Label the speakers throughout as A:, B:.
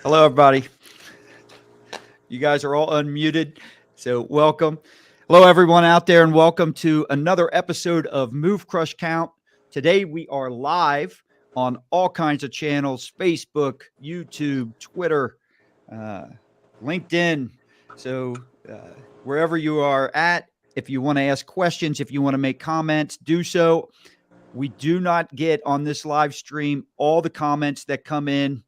A: Hello, everybody. You guys are all unmuted, so welcome. Hello, everyone out there, and welcome to another episode of Move, Crush, Count. Today, we are live on all kinds of channels: Facebook, YouTube, Twitter, LinkedIn. So wherever you are at, if you want to ask questions, if you want to make comments, do so. We do not get on this live stream all the comments that come in,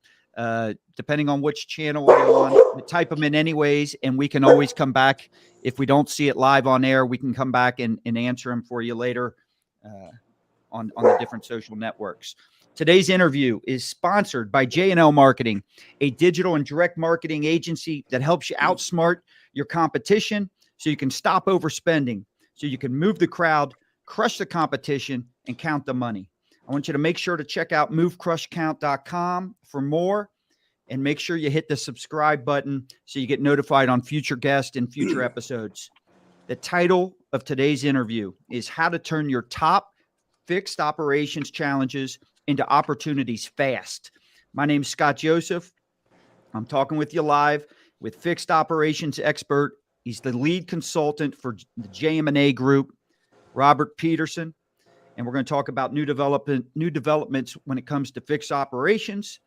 A: depending on which channel we're on. We type them in anyways, and we can always come back. If we don't see it live on air, we can come back and answer them for you later on the different social networks. Today's interview is sponsored by J&L Marketing, a digital and direct marketing agency that helps you outsmart your competition so you can stop overspending, so you can move the crowd, crush the competition, and count the money. I want you to make sure to check out movecrushcount.com for more, and make sure you hit the subscribe button so you get notified on future guests and future episodes. The title of today's interview is How to Turn Your Top Fixed Operations Challenges into Opportunities Fast. My name's Scott Joseph. I'm talking with you live with fixed operations expert. He's the lead consultant for the JM&A Group, Robert Peterson. And we're going to talk about new developments when it comes to fixed operations,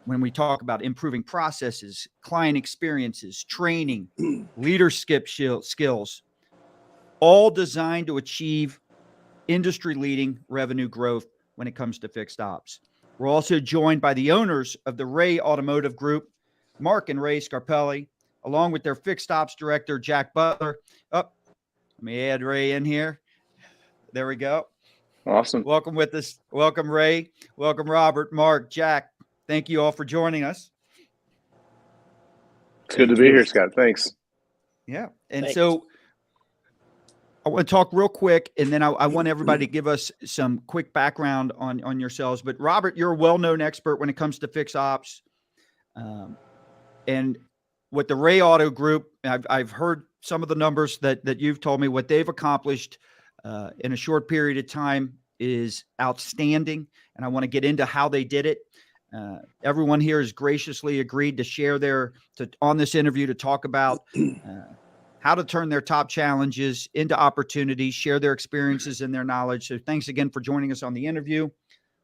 A: when we talk about improving processes, client experiences, training, leadership skills, all designed to achieve industry-leading revenue growth when it comes to fixed ops. We're also joined by the owners of the Ray Automotive Group, Mark and Ray Scarpelli, along with their fixed ops director, Jack Butler. Let me add Ray in here. There we go.
B: Awesome.
A: Welcome with us. Welcome, Ray. Welcome, Robert, Mark, Jack. Thank you all for joining us.
B: It's good to be here, Scott. Thanks.
A: Yeah. And so I want to talk real quick, and then I want everybody to give us some quick background on yourselves. But Robert, you're a well-known expert when it comes to fixed ops. And with the Ray Auto Group, I've heard some of the numbers that you've told me. What they've accomplished in a short period of time is outstanding, and I want to get into how they did it. Everyone here has graciously agreed to share on this interview to talk about how to turn their top challenges into opportunities, share their experiences and their knowledge. So thanks again for joining us on the interview.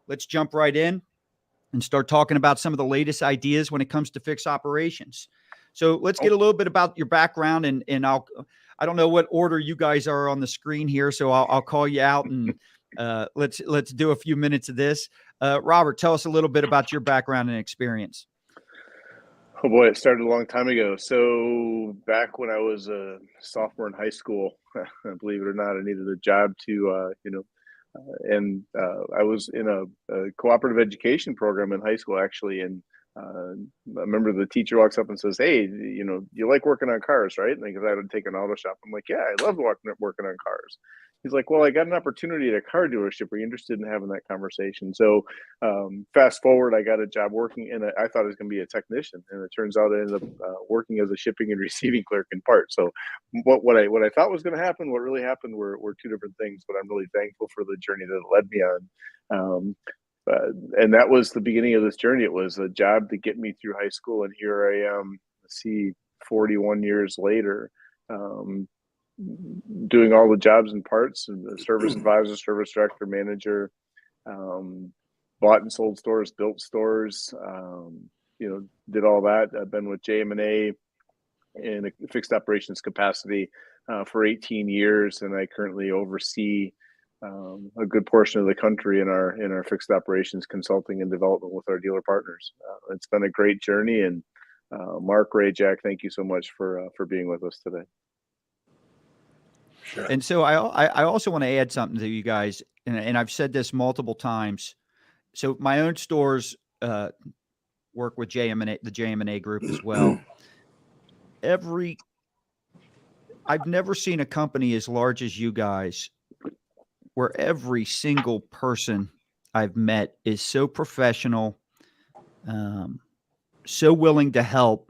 A: Let's jump right in and start talking about some of the latest ideas when it comes to fixed operations. So let's get a little bit about your background, and I don't know what order you guys are on the screen here, so I'll call you out, and let's do a few minutes of this. Robert, tell us a little bit about your background and experience.
B: Oh boy, it started a long time ago. So back when I was a sophomore in high school, believe it or not, I needed a job to, I was in a cooperative education program in high school, actually, and I remember the teacher walks up and says, "Hey, you like working on cars, right?" And because I would take an auto shop, I'm like, "Yeah, I love working on cars." He's like, "Well, I got an opportunity at a car dealership. Are you interested in having that conversation?" So fast forward, I got a job working I thought I was going to be a technician, and it turns out I ended up working as a shipping and receiving clerk in part. So what I thought was going to happen, what really happened were two different things. But I'm really thankful for the journey that it led me on. And that was the beginning of this journey. It was a job to get me through high school, and here I am, 41 years later, doing all the jobs and parts, and the service advisor, service director, manager, bought and sold stores, built stores, did all that. I've been with JM&A in a fixed operations capacity for 18 years, and I currently oversee a good portion of the country in our fixed operations consulting and development with our dealer partners. It's been a great journey, and Mark, Ray, Jack, thank you so much for being with us today.
A: Sure. And so I also want to add something to you guys, and I've said this multiple times. So my own stores work with the JM&A Group as well. I've never seen a company as large as you guys where every single person I've met is so professional, so willing to help.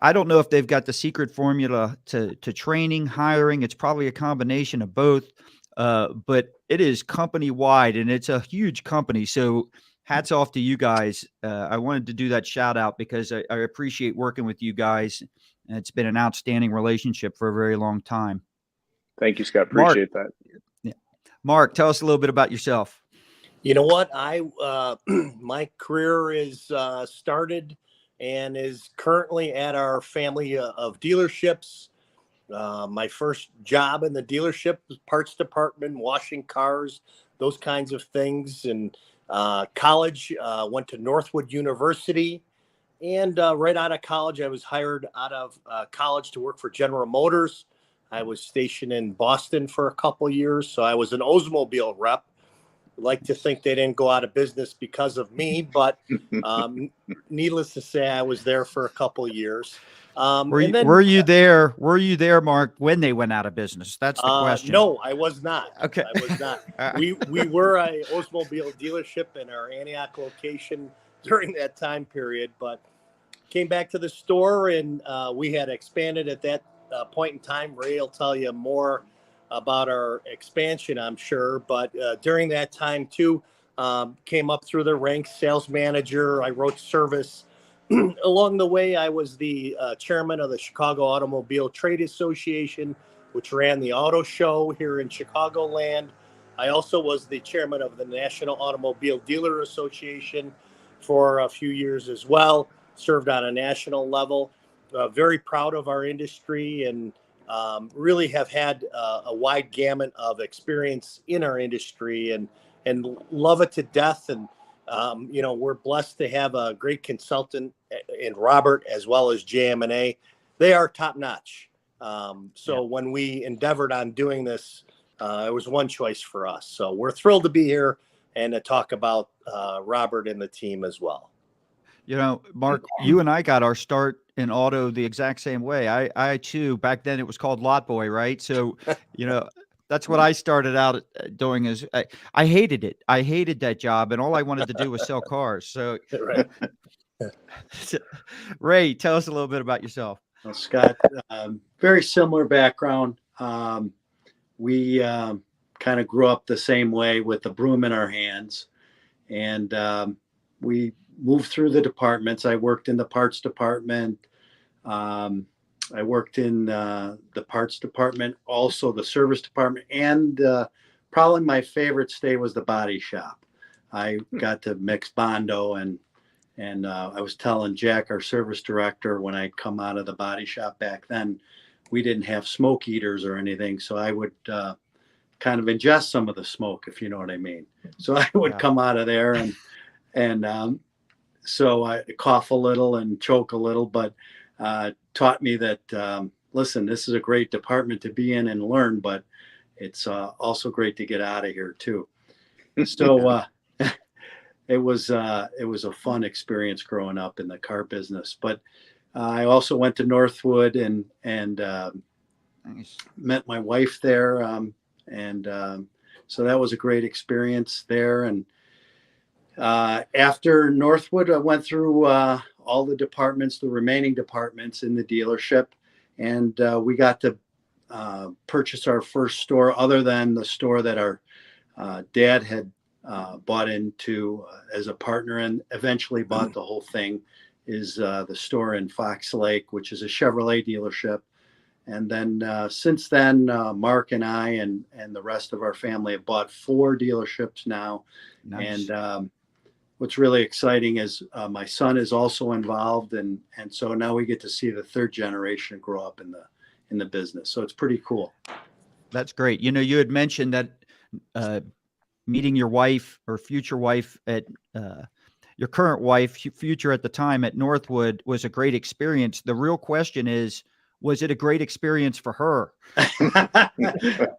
A: I don't know if they've got the secret formula to training, hiring. It's probably a combination of both, but it is company wide, and it's a huge company. So hats off to you guys. I wanted to do that shout out because I appreciate working with you guys. And it's been an outstanding relationship for a very long time.
B: Thank you, Scott.
A: Mark,
B: Appreciate that.
A: yeah. Mark, tell us a little bit about yourself.
C: You know what? My career is started and is currently at our family of dealerships. My first job in the dealership was parts department, washing cars, those kinds of things. And college, went to Northwood University. And right out of college, I was hired out of college to work for General Motors. I was stationed in Boston for a couple of years. So I was an Oldsmobile rep. Like to think they didn't go out of business because of me, but needless to say, I was there for a couple of years.
A: Were you there, Mark, when they went out of business? That's the question.
C: No, I was not.
A: Okay.
C: I was not. We were a Oldsmobile dealership in our Antioch location during that time period, but came back to the store and we had expanded at that point in time. Ray will tell you more about our expansion, I'm sure. But during that time too, came up through the ranks, sales manager. I wrote service. Along the way, I was the chairman of the Chicago Automobile Trade Association, which ran the auto show here in Chicagoland. I also was the chairman of the National Automobile Dealer Association for a few years as well, served on a national level. Very proud of our industry and really have had a wide gamut of experience in our industry and love it to death. And, we're blessed to have a great consultant in Robert as well as JM&A. They are top notch. When we endeavored on doing this, it was one choice for us. So we're thrilled to be here and to talk about Robert and the team as well.
A: Mark, you and I got our start in auto the exact same way. I too, back then it was called Lot Boy, right? So, that's what I started out doing is I hated it. I hated that job and all I wanted to do was sell cars. So,
C: Right.
A: Ray, tell us a little bit about yourself.
D: Well, Scott, very similar background. We kind of grew up the same way with the broom in our hands. And we moved through the departments. I worked in the parts department. I worked in the parts department, also the service department, and probably my favorite stay was the body shop. I got to mix Bondo and I was telling Jack, our service director, when I'd come out of the body shop back then, we didn't have smoke eaters or anything. So I would kind of ingest some of the smoke, if you know what I mean. So I would come out of there and so I cough a little and choke a little, but taught me that, listen, this is a great department to be in and learn, but it's also great to get out of here too. So it was a fun experience growing up in the car business. But I also went to Northwood and
A: Nice.
D: met my wife there, so that was a great experience there. And after Northwood, I went through all the departments, the remaining departments in the dealership, and we got to purchase our first store, other than the store that our dad had bought into as a partner and eventually bought the whole thing, is the store in Fox Lake, which is a Chevrolet dealership. And then since then, Mark and I and the rest of our family have bought 4 dealerships now.
A: Nice.
D: And what's really exciting is my son is also involved, and so now we get to see the third generation grow up in the business. So it's pretty cool.
A: That's great. You had mentioned that meeting your wife or future wife at your current wife, future at the time at Northwood, was a great experience. The real question is, was it a great experience for her?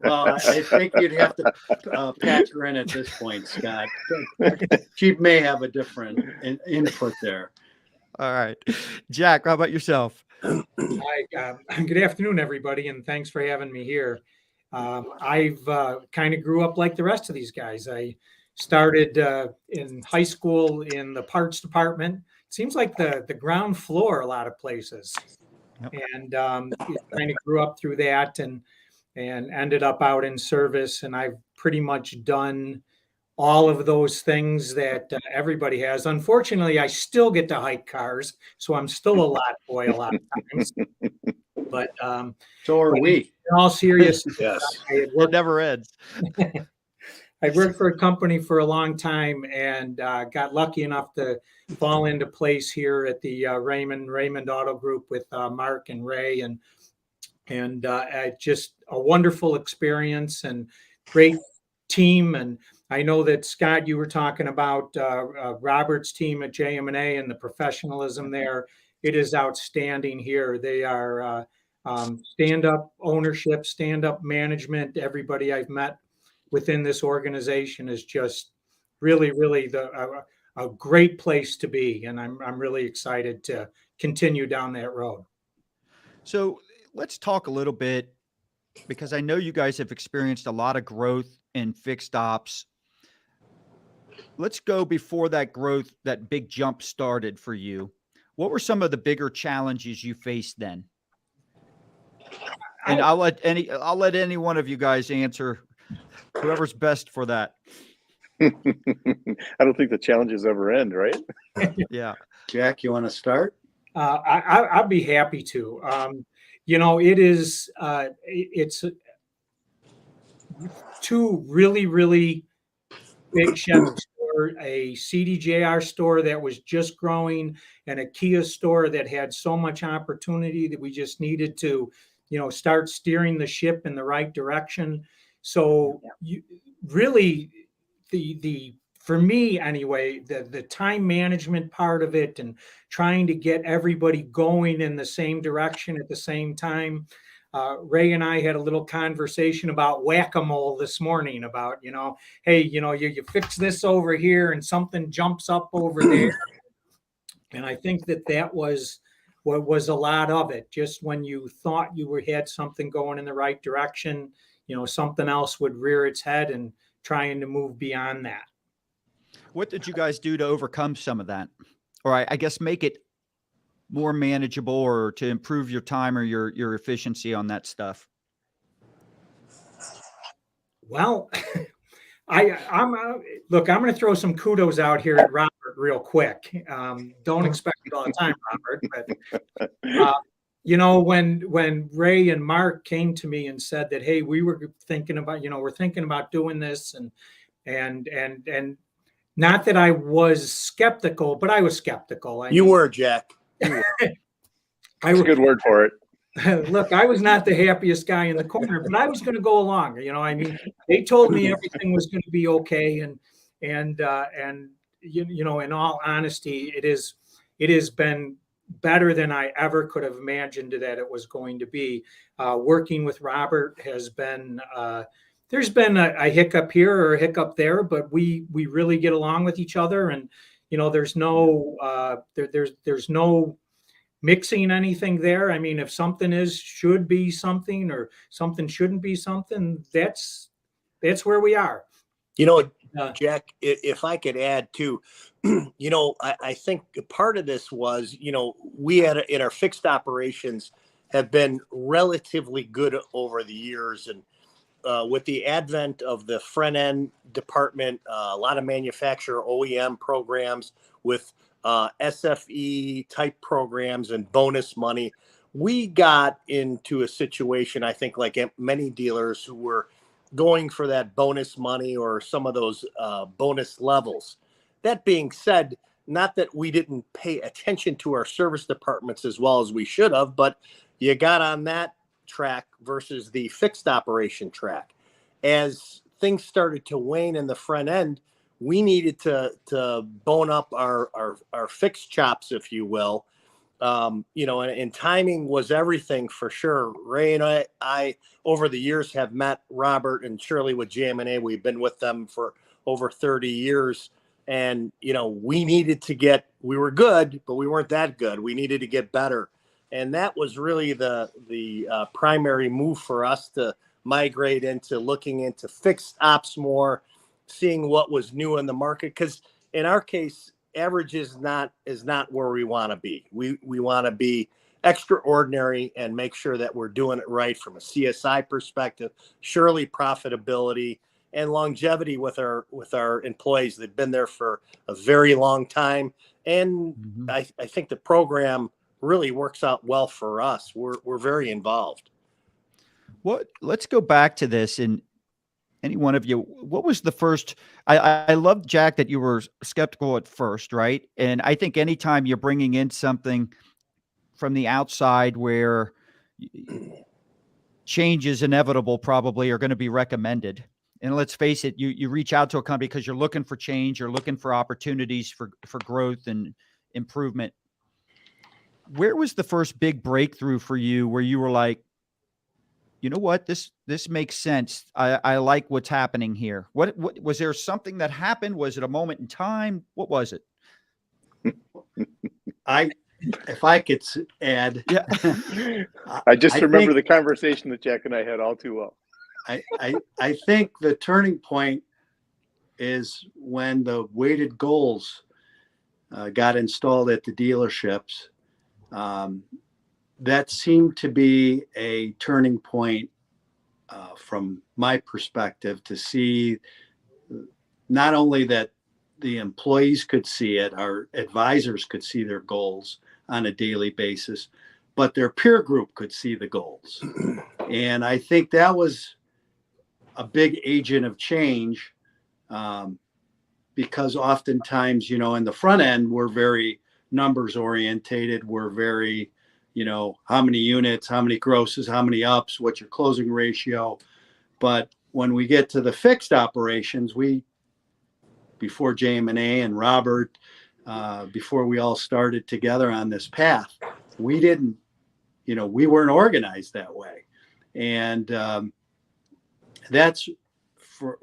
D: Well, I think you'd have to patch her in at this point, Scott. She may have a different input there.
A: All right. Jack, how about yourself?
E: Hi, good afternoon, everybody, and thanks for having me here. I've kind of grew up like the rest of these guys. I started in high school in the parts department. It seems like the ground floor a lot of places.
A: Yep.
E: And kind of grew up through that and ended up out in service. And I've pretty much done all of those things that everybody has. Unfortunately, I still get to hike cars, so I'm still a lot boy a lot of times. But
D: So are we.
E: in all seriousness,
C: Yes.
E: I had
A: It
E: worked
A: never ends.
E: I worked for a company for a long time and got lucky enough to fall into place here at the Raymond Auto Group with Mark and Ray, and just a wonderful experience and great team. And I know that Scott, you were talking about Robert's team at JM&A and the professionalism there. It is outstanding here. They are stand-up ownership, stand-up management. Everybody I've met within this organization is just really, really a great place to be, and I'm really excited to continue down that road.
A: So let's talk a little bit, because I know you guys have experienced a lot of growth in fixed ops. Let's go before that growth, that big jump started for you. What were some of the bigger challenges you faced then? And I'll let any one of you guys answer, whoever's best for that.
B: I don't think the challenges ever end, right?
A: Yeah.
D: Jack, you want to start?
E: I'd be happy to. It's two really, really big Chevy store, a CDJR store that was just growing, and a Kia store that had so much opportunity that we just needed to, start steering the ship in the right direction. So for me anyway, the time management part of it and trying to get everybody going in the same direction at the same time. Ray and I had a little conversation about whack-a-mole this morning about, hey, you fix this over here and something jumps up over there. And I think that was what was a lot of it. Just when you thought you had something going in the right direction, something else would rear its head, and trying to move beyond that.
A: What did you guys do to overcome some of that? Or I guess make it more manageable, or to improve your time or your efficiency on that stuff?
E: Well, I'm going to throw some kudos out here at Robert real quick. Don't expect it all the time, Robert, but when Ray and Mark came to me and said that, hey, we were thinking about, we're thinking about doing this, and not that I was skeptical, but I was skeptical.
C: You were, Jack.
B: That's a good word for it.
E: Look, I was not the happiest guy in the corner, but I was going to go along. They told me everything was going to be okay, and in all honesty, it has been better than I ever could have imagined that it was going to be. Working with Robert has been. There's been a hiccup here or a hiccup there, but we really get along with each other, and there's no there's no mixing anything there. I mean, if something should be something, or something shouldn't be something, that's where we are.
C: Jack, if I could add too, I think part of this was, we had in our fixed operations have been relatively good over the years. And with the advent of the front end department, a lot of manufacturer OEM programs with SFE type programs and bonus money, we got into a situation, I think, like many dealers who were going for that bonus money or some of those bonus levels. That being said, not that we didn't pay attention to our service departments as well as we should have, but you got on that track versus the fixed operation track. As things started to wane in the front end, we needed to bone up our fixed chops, if you will. And timing was everything for sure. Ray and I over the years have met Robert and Shirley with JM&A. We've been with them for over 30 years. And, we were good, but we weren't that good. We needed to get better. And that was really the primary move for us to migrate into looking into fixed ops more, seeing what was new in the market. Because in our case, average is not where we want to be. We want to be extraordinary and make sure that we're doing it right from a CSI perspective, surely profitability, and longevity with our employees. They've been there for a very long time, and I think the program really works out well for us. We're very involved.
A: Let's go back to this. And any one of you, what was the first? I love, Jack, that you were skeptical at first, right? And I think anytime you're bringing in something from the outside where change is inevitable, probably are going to be recommended. And let's face it, you reach out to a company because you're looking for change, you're looking for opportunities for growth and improvement. Where was the first big breakthrough for you where you were like, you know what, this makes sense. I like what's happening here. What was there something that happened? Was it a moment in time? What was it?
D: If I could add,
A: yeah,
B: I remember the conversation that Jack and I had all too well.
D: I think the turning point is when the weighted goals got installed at the dealerships. That seemed to be a turning point from my perspective, to see not only that the employees could see it, our advisors could see their goals on a daily basis, but their peer group could see the goals. And I think that was a big agent of change, because oftentimes, in the front end, we're very numbers orientated. We're very, how many units, how many grosses, how many ups, what's your closing ratio. But when we get to the fixed operations, before JM&A and Robert, before we all started together on this path, we didn't, we weren't organized that way. And that's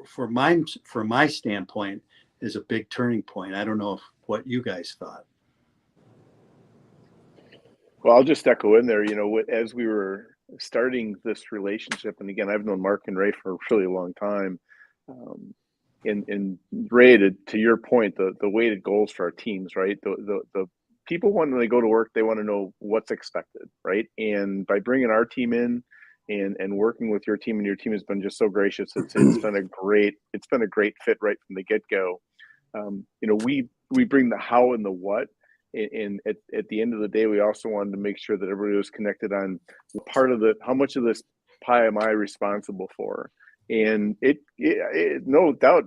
D: for my standpoint is a big turning point. I don't know what you guys thought.
B: Well, I'll just echo in there, as we were starting this relationship, and again, I've known Mark and Ray for a really long time. And Ray, to your point, the weighted goals for our teams, right? The people, when they go to work, they want to know what's expected, right? And by bringing our team in and working with your team, and your team has been just so gracious. It's been a great fit right from the get-go. We bring the how and the what. And at the end of the day, we also wanted to make sure that everybody was connected on how much of this pie am I responsible for? And it no doubt,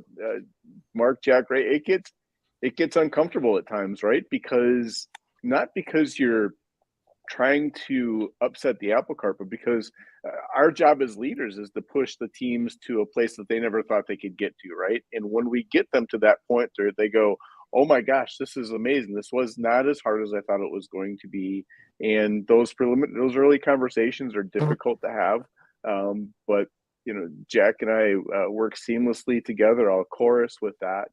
B: Mark, Jack, Ray, it gets uncomfortable at times, right? Not because you're trying to upset the apple cart, but because our job as leaders is to push the teams to a place that they never thought they could get to, right? And when we get them to that point, they go, oh my gosh, this is amazing. This was not as hard as I thought it was going to be. And those early conversations are difficult to have. But, Jack and I work seamlessly together. I'll chorus with that,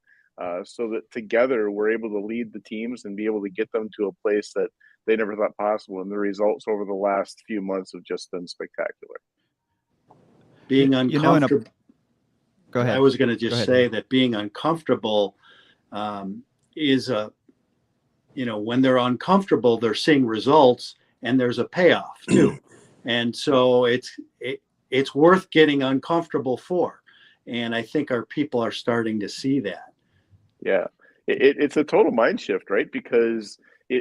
B: so that together we're able to lead the teams and be able to get them to a place that they never thought possible. And the results over the last few months have just been spectacular.
D: Being uncomfortable.
A: Go ahead.
D: I was going to just say that being uncomfortable is when they're uncomfortable, they're seeing results and there's a payoff too. And so it's worth getting uncomfortable for. And I think our people are starting to see that.
B: Yeah, it's a total mind shift, right? Because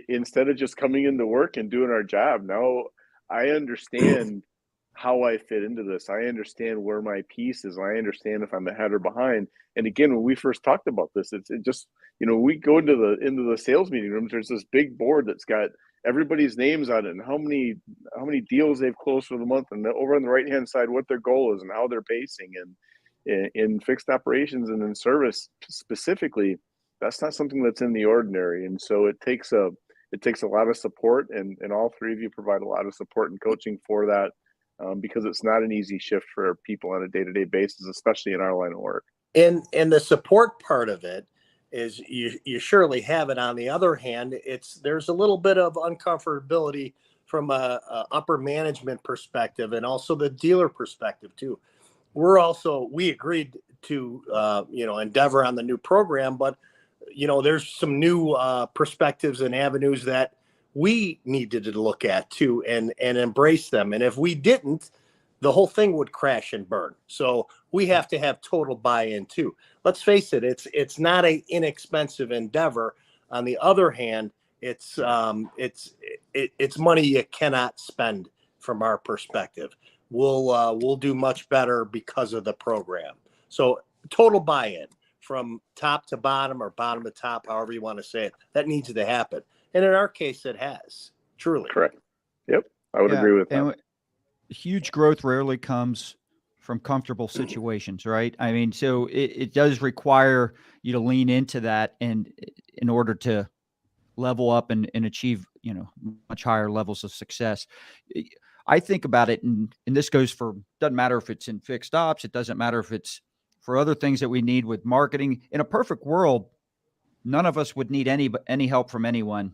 B: instead of just coming into work and doing our job, now I understand how I fit into this. I understand where my piece is. I understand if I'm ahead or behind. And again, when we first talked about this, it just, we go into the sales meeting rooms. There's this big board that's got everybody's names on it and how many deals they've closed for the month, and over on the right hand side what their goal is and how they're pacing. And in fixed operations and in service specifically, that's not something that's in the ordinary. And so it takes a lot of support, and all three of you provide a lot of support and coaching for that. Because it's not an easy shift for people on a day-to-day basis, especially in our line of work.
C: And the support part of it is you surely have it. On the other hand, there's a little bit of uncomfortability from a upper management perspective and also the dealer perspective too. We agreed to endeavor on the new program, but there's some new perspectives and avenues that we needed to look at too and embrace them. And if we didn't, the whole thing would crash and burn. So we have to have total buy-in too. Let's face it, it's not an inexpensive endeavor. On the other hand, it's money you cannot spend from our perspective. We'll do much better because of the program. So total buy-in from top to bottom or bottom to top, however you want to say it, that needs to happen. And in our case, it has, truly.
B: Correct. Yep. I would agree with that.
A: And huge growth rarely comes from comfortable situations, right? I mean, so it does require you to lean into that, and in order to level up and achieve, much higher levels of success. I think about it, and this goes for, doesn't matter if it's in fixed ops, it doesn't matter if it's for other things that we need with marketing. In a perfect world, none of us would need any help from anyone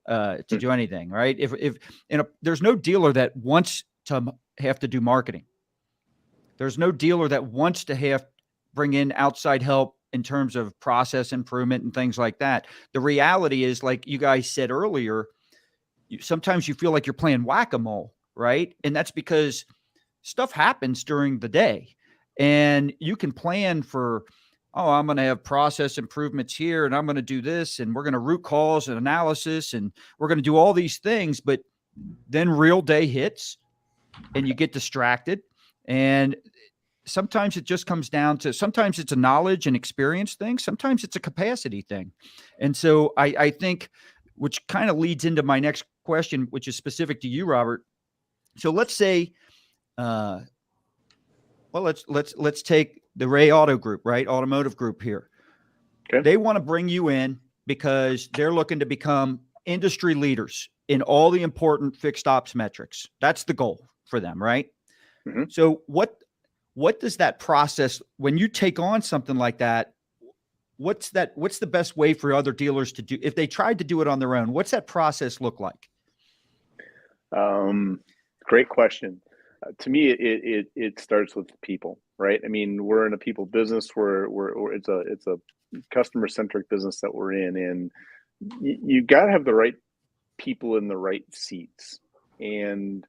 A: to do anything, right? If there's no dealer that wants to have to do marketing. There's no dealer that wants to bring in outside help in terms of process improvement and things like that. The reality is, like you guys said earlier, sometimes you feel like you're playing whack-a-mole, right? And that's because stuff happens during the day, and you can plan for, I'm going to have process improvements here, and I'm going to do this, and we're going to root cause and analysis, and we're going to do all these things. But then real day hits and you get distracted. And sometimes it just comes down to, sometimes it's a knowledge and experience thing. Sometimes it's a capacity thing. And so I think, which kind of leads into my next question, which is specific to you, Robert. So let's say, let's take the Ray Auto Group, right? Automotive group here.
B: Okay.
A: They want to bring you in because they're looking to become industry leaders in all the important fixed ops metrics. That's the goal for them, right?
B: Mm-hmm.
A: So what does that process, when you take on something like that, what's the best way for other dealers to do, if they tried to do it on their own, what's that process look like?
B: Great question. To me, it starts with people, right? I mean, we're in a people business where it's a customer centric business that we're in, and you got to have the right people in the right seats. And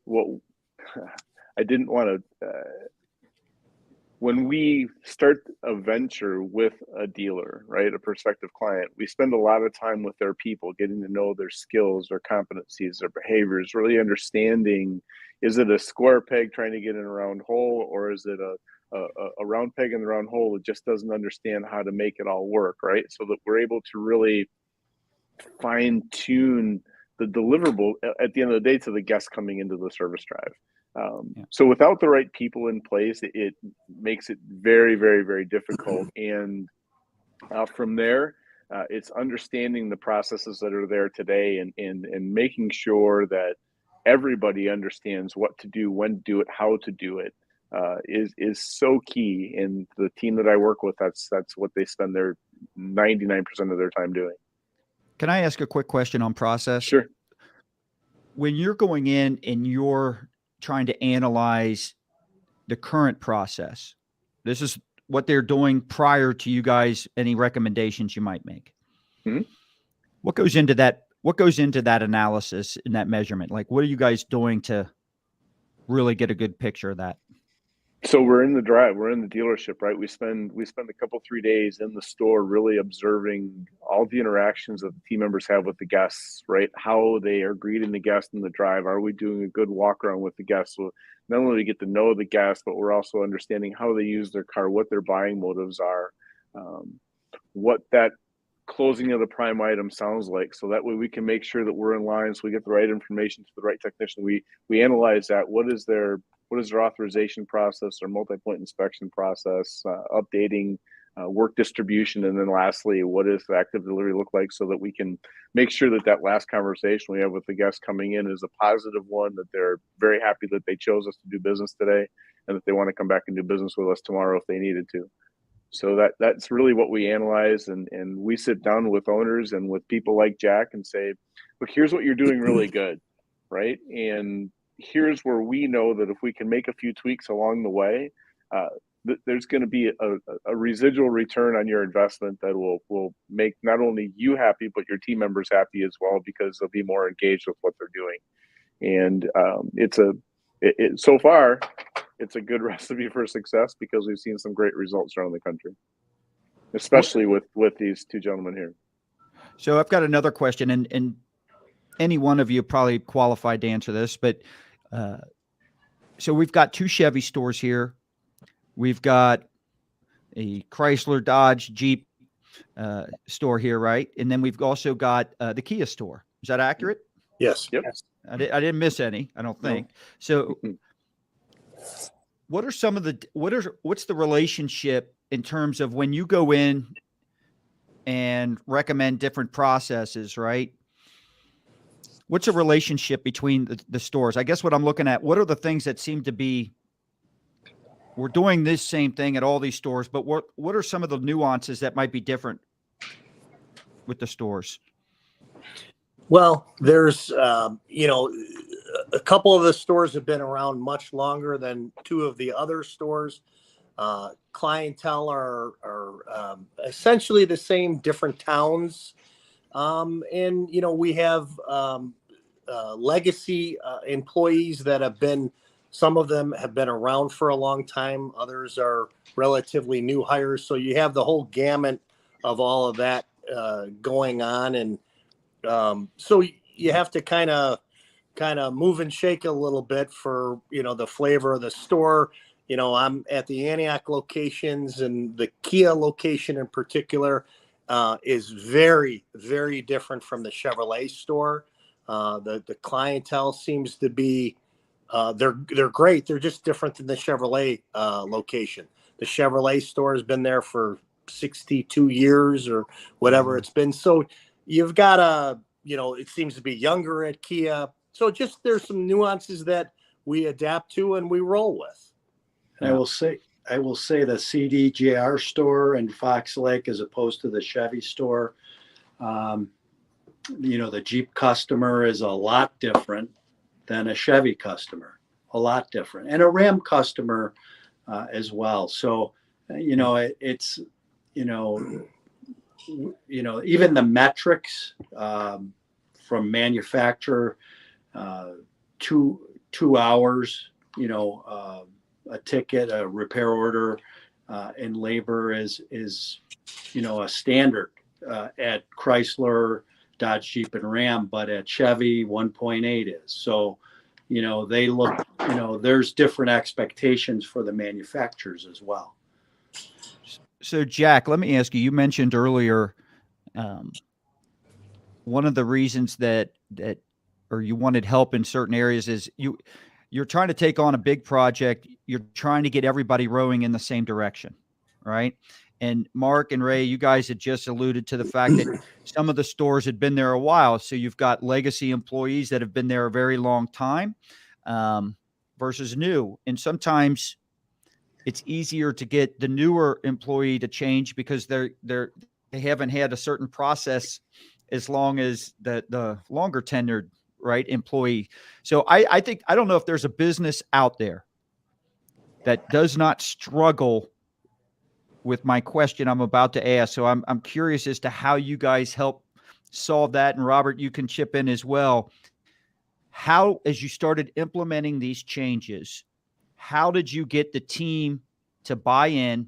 B: what I didn't want to, when we start a venture with a dealer, right, a prospective client, we spend a lot of time with their people, getting to know their skills, their competencies, their behaviors, really understanding, is it a square peg trying to get in a round hole, or is it a round peg in the round hole that just doesn't understand how to make it all work, right? So that we're able to really fine tune the deliverable at the end of the day to the guest coming into the service drive. So without the right people in place, it makes it very, very, very difficult. And from there, it's understanding the processes that are there today and making sure that everybody understands what to do, when to do it, how to do it, is so key. And the team that I work with, that's what they spend their 99% of their time doing.
A: Can I ask a quick question on process?
B: Sure.
A: When you're going in and you're trying to analyze the current process, this is what they're doing prior to you guys, any recommendations you might make.
B: Mm-hmm.
A: What goes into that? What goes into that analysis and that measurement? Like, what are you guys doing to really get a good picture of that?
B: So we're in the drive, we're in the dealership, right? We spend a couple, 3 days in the store, really observing all the interactions that the team members have with the guests, right? How they are greeting the guest in the drive. Are we doing a good walk around with the guests? So not only do we get to know the guests, but we're also understanding how they use their car, what their buying motives are, what that closing of the prime item sounds like. So that way we can make sure that we're in line, so we get the right information to the right technician. We analyze that. What is their authorization process, their multi-point inspection process, updating work distribution, and then lastly, what does the active delivery look like, so that we can make sure that last conversation we have with the guest coming in is a positive one, that they're very happy that they chose us to do business today, and that they want to come back and do business with us tomorrow if they needed to. So that's really what we analyze, and we sit down with owners and with people like Jack and say, look, here's what you're doing really good, right? And here's where we know that if we can make a few tweaks along the way, there's going to be a residual return on your investment that will make not only you happy, but your team members happy as well, because they'll be more engaged with what they're doing. And so far, it's a good recipe for success because we've seen some great results around the country, especially with these two gentlemen here.
A: So I've got another question, and any one of you probably qualified to answer this, but so we've got 2 Chevy stores here. We've got a Chrysler, Dodge, Jeep store here, right? And then we've also got the Kia store. Is that accurate?
C: Yes.
B: Yep.
A: I didn't miss any, I don't think. So what are some of what's the relationship in terms of when you go in and recommend different processes, right? What's a relationship between the stores? I guess what I'm looking at, what are the things that seem to be, we're doing this same thing at all these stores, but what are some of the nuances that might be different with the stores?
C: Well, there's, you know, a couple of the stores have been around much longer than 2 of the other stores. Clientele are essentially the same, different towns. And, you know, we have legacy employees that have been, some of them have been around for a long time. Others are relatively new hires. So you have the whole gamut of all of that going on. And so you have to kind of move and shake a little bit for, you know, the flavor of the store. You know, I'm at the Antioch locations, and the Kia location in particular is very, very different from the Chevrolet store. The clientele seems to be, they're great. They're just different than the Chevrolet location. The Chevrolet store has been there for 62 years or whatever it's been. So you've got you know, it seems to be younger at Kia. So just there's some nuances that we adapt to and we roll with.
D: And I will say the CDJR store in Fox Lake, as opposed to the Chevy store, you know, the Jeep customer is a lot different than a Chevy customer, a lot different, and a Ram customer as well. So, you know, it's, you know, even the metrics from manufacturer, 2 hours, you know, a ticket, a repair order, and labor is, you know, a standard at Chrysler, Dodge, Jeep, and Ram, but at Chevy 1.8 is. So, you know, they look, you know, there's different expectations for the manufacturers as well.
A: So Jack, let me ask you, you mentioned earlier, one of the reasons that or you wanted help in certain areas is you're trying to take on a big project. You're trying to get everybody rowing in the same direction, right? And Mark and Ray, you guys had just alluded to the fact that some of the stores had been there a while. So you've got legacy employees that have been there a very long time versus new. And sometimes it's easier to get the newer employee to change because they haven't had a certain process as long as the longer tenured, right, employee. So I think, I don't know if there's a business out there that does not struggle with my question I'm about to ask. So I'm curious as to how you guys help solve that. And Robert, you can chip in as well. How, as you started implementing these changes, how did you get the team to buy in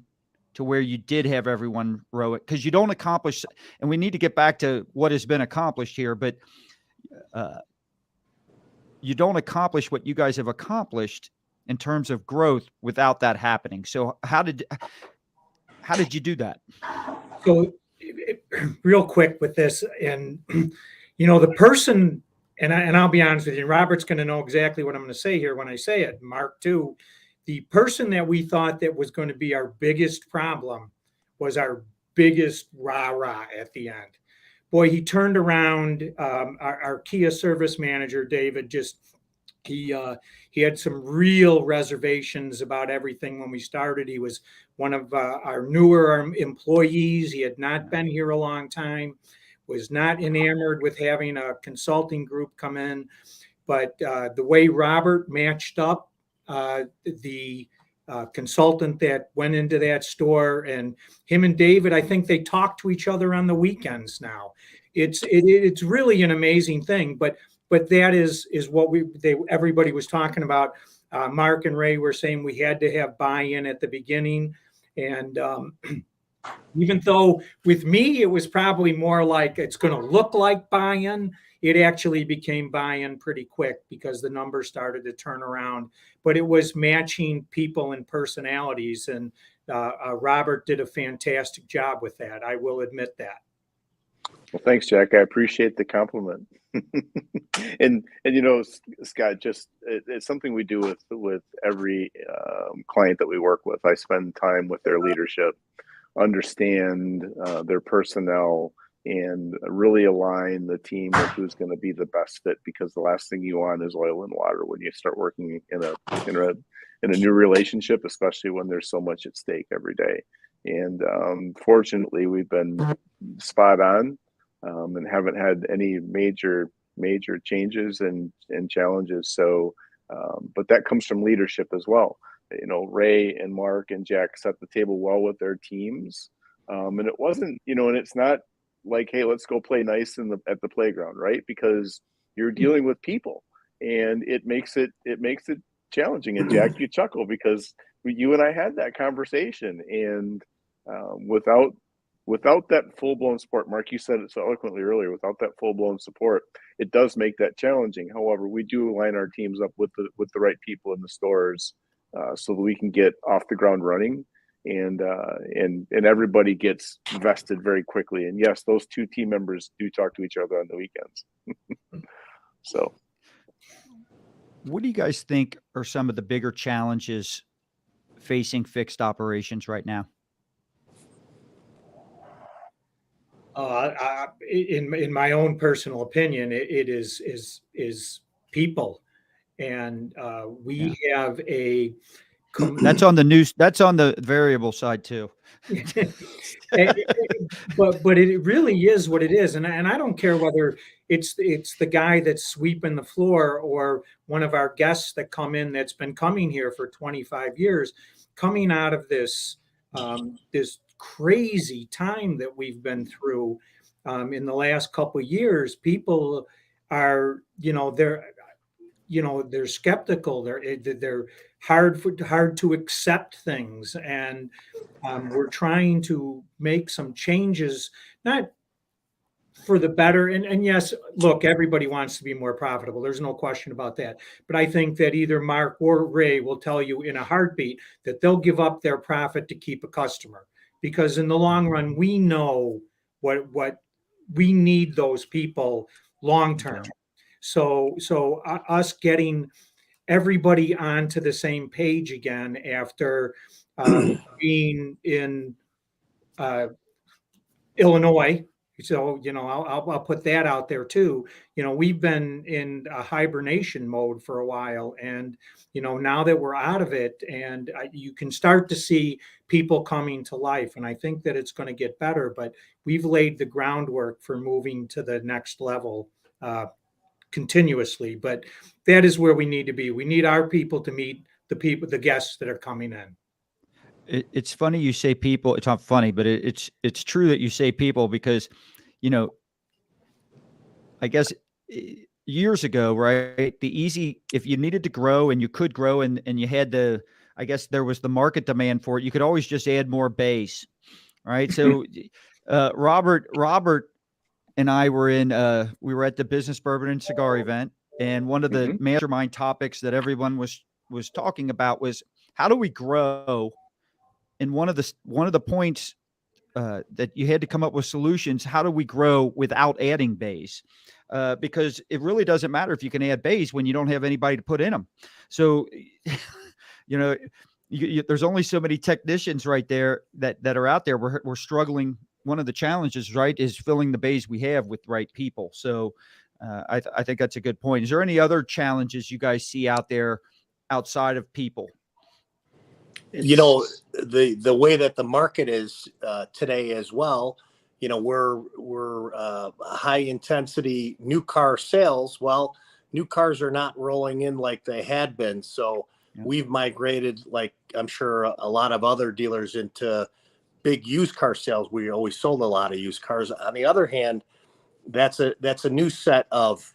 A: to where you did have everyone row it? Because you don't accomplish, and we need to get back to what has been accomplished here, but you don't accomplish what you guys have accomplished in terms of growth without that happening. So how did you do that?
E: So real quick with this, and you know, the person, and I'll be honest with you, Robert's going to know exactly what I'm going to say here when I say it, Mark too. The person that we thought that was going to be our biggest problem was our biggest rah-rah at the end. Boy, he turned around. Our Kia service manager, David, he had some real reservations about everything when we started. He was one of our newer employees. He had not been here a long time, was not enamored with having a consulting group come in. But the way Robert matched up the consultant that went into that store, and him and David, I think they talk to each other on the weekends now. It's really an amazing thing. But that is what everybody was talking about. Mark and Ray were saying we had to have buy-in at the beginning. And even though with me, it was probably more like it's going to look like buy-in, it actually became buy-in pretty quick because the numbers started to turn around. But it was matching people and personalities. And Robert did a fantastic job with that. I will admit that.
B: Well, thanks, Jack. I appreciate the compliment. and you know, Scott, just it's something we do with every client that we work with. I spend time with their leadership, understand their personnel, and really align the team with who's going to be the best fit. Because the last thing you want is oil and water when you start working in a new relationship, especially when there's so much at stake every day. And fortunately, we've been spot on. And haven't had any major changes and challenges. So, but that comes from leadership as well. You know, Ray and Mark and Jack set the table well with their teams, and it wasn't, you know, and it's not like, hey, let's go play nice at the playground, right? Because you're dealing with people, and it makes it challenging. And Jack, you chuckle because you and I had that conversation, and without that full-blown support, Mark, you said it so eloquently earlier, without that full-blown support, it does make that challenging. However, we do line our teams up with the right people in the stores so that we can get off the ground running, and everybody gets vested very quickly. And yes, those two team members do talk to each other on the weekends. So
A: what do you guys think are some of the bigger challenges facing fixed operations right now?
E: In my own personal opinion, it is people, and we have a.
A: That's on the news. That's on the variable side too.
E: but it really is what it is, and I don't care whether it's the guy that's sweeping the floor or one of our guests that come in that's been coming here for 25 years, coming out of this this crazy time that we've been through in the last couple of years. People are, they're skeptical. They're hard to accept things, and we're trying to make some changes, not for the better. And yes, look, everybody wants to be more profitable. There's no question about that. But I think that either Mark or Ray will tell you in a heartbeat that they'll give up their profit to keep a customer. Because in the long run, we know what we need those people long term. So us getting everybody onto the same page again after being in Illinois. So, I'll put that out there too. We've been in a hibernation mode for a while, and, now that we're out of it, and you can start to see people coming to life. And I think that it's going to get better, but we've laid the groundwork for moving to the next level continuously. But that is where we need to be. We need our people to meet the guests that are coming in.
A: It's funny you say people. It's not funny, but it's true that you say people, because, I guess years ago, right? If you needed to grow and you could grow and you had I guess there was the market demand for it, you could always just add more bays, right? So Robert and I were we were at the Business Bourbon and Cigar event, and one of the mastermind topics that everyone was talking about was, how do we grow? And one of the points that you had to come up with solutions. How do we grow without adding bays? Because it really doesn't matter if you can add bays when you don't have anybody to put in them. So, there's only so many technicians right there that are out there. We're struggling. One of the challenges, right, is filling the bays we have with the right people. So I think that's a good point. Is there any other challenges you guys see out there outside of people?
C: The way that the market is today as well, we're high intensity new car sales. Well, new cars are not rolling in like they had been. So we've migrated, like I'm sure a lot of other dealers, into big used car sales. We always sold a lot of used cars. On the other hand, that's a new set of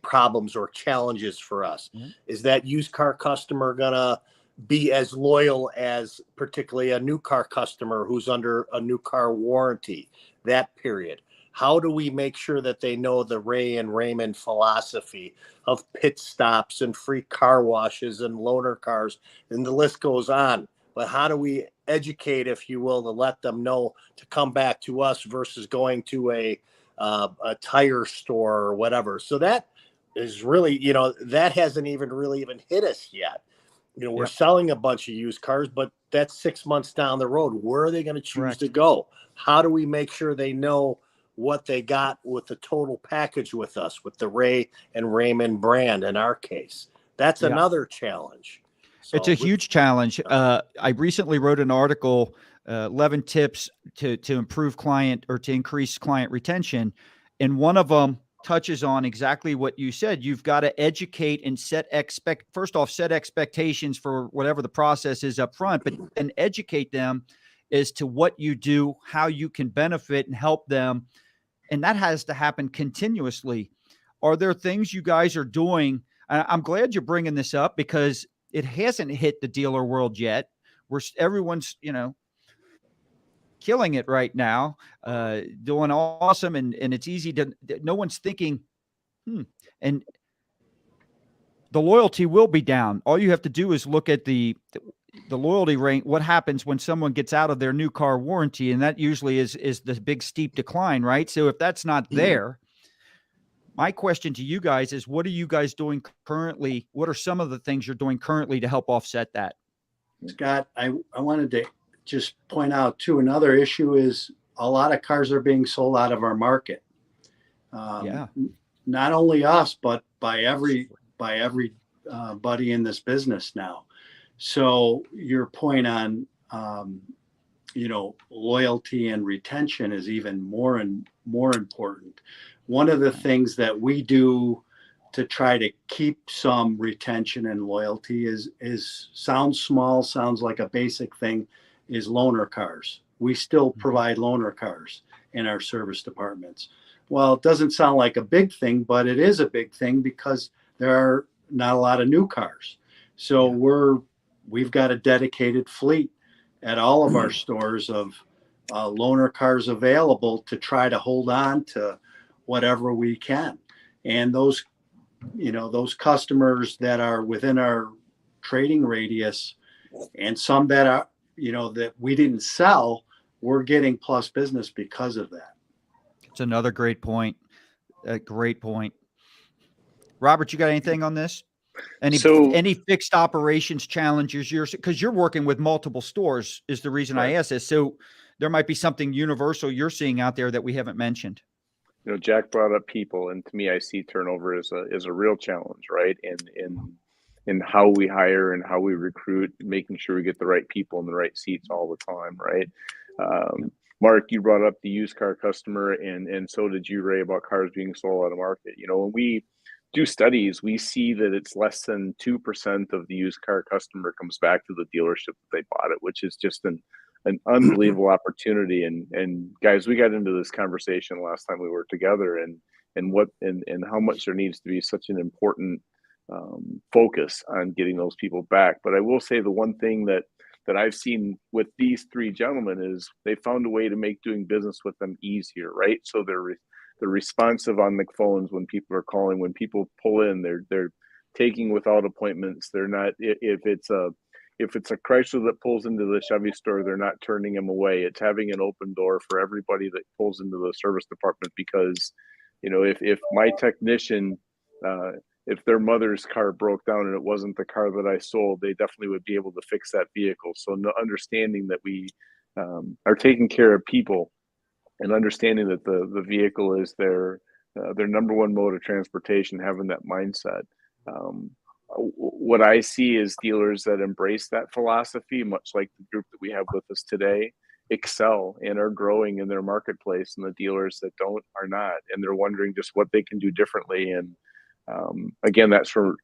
C: problems or challenges for us.
A: Mm-hmm.
C: Is that used car customer gonna be as loyal as particularly a new car customer who's under a new car warranty? That period. How do we make sure that they know the Ray and Raymond philosophy of pit stops and free car washes and loaner cars, and the list goes on? But how do we educate, if you will, to let them know to come back to us versus going to a tire store or whatever? So that is really, that hasn't even hit us yet. We're selling a bunch of used cars, but that's 6 months down the road. Where are they going to choose to go? How do we make sure they know what they got with the total package with us, with the Ray and Raymond brand in our case? That's another challenge. So
A: it's a huge challenge. I recently wrote an article, 11 tips to improve client or to increase client retention. And one of them touches on exactly what you said. You've got to educate and set expectations for whatever the process is up front, but then educate them as to what you do, how you can benefit and help them. And that has to happen continuously. Are there things you guys are doing? I'm glad you're bringing this up because it hasn't hit the dealer world yet. Everyone's, killing it right now, doing awesome. And it's easy no one's thinking, and the loyalty will be down. All you have to do is look at the loyalty rate, what happens when someone gets out of their new car warranty. And that usually is the big steep decline, right? So if that's not there, my question to you guys is, what are you guys doing currently? What are some of the things you're doing currently to help offset that?
D: Scott, I wanted to just point out too, another issue is a lot of cars are being sold out of our market. Not only us, but by every buddy in this business now. So your point on, loyalty and retention is even more and more important. One of the things that we do to try to keep some retention and loyalty is sounds small, sounds like a basic thing, is loaner cars. We still provide loaner cars in our service departments. Well, it doesn't sound like a big thing, but it is a big thing because there are not a lot of new cars. So we've got a dedicated fleet at all of our stores of loaner cars available to try to hold on to whatever we can. And those customers that are within our trading radius and some that are, that we didn't sell, we're getting plus business because of that.
A: It's another great point. A great point. Robert, you got anything on this? Any fixed operations challenges because you're working with multiple stores is the reason I asked this. So there might be something universal you're seeing out there that we haven't mentioned.
B: Jack brought up people, and to me, I see turnover as a real challenge, right? In how we hire and how we recruit, making sure we get the right people in the right seats all the time, right? Mark, you brought up the used car customer, and so did you, Ray, about cars being sold out of market. When we do studies, we see that it's less than 2% of the used car customer comes back to the dealership that they bought it, which is just an unbelievable opportunity. And guys, we got into this conversation last time we were together, and how much there needs to be such an important focus on getting those people back. But I will say the one thing that I've seen with these three gentlemen is they found a way to make doing business with them easier, right? So they're responsive on the phones when people are calling. When people pull in, they're taking without appointments. They're not, if it's a Chrysler that pulls into the Chevy store, they're not turning them away. It's having an open door for everybody that pulls into the service department, because if my technician, if their mother's car broke down and it wasn't the car that I sold, they definitely would be able to fix that vehicle. So understanding that we are taking care of people, and understanding that the vehicle is their number one mode of transportation, having that mindset. What I see is dealers that embrace that philosophy, much like the group that we have with us today, excel and are growing in their marketplace, and the dealers that don't are not, and they're wondering just what they can do differently. And again, that's where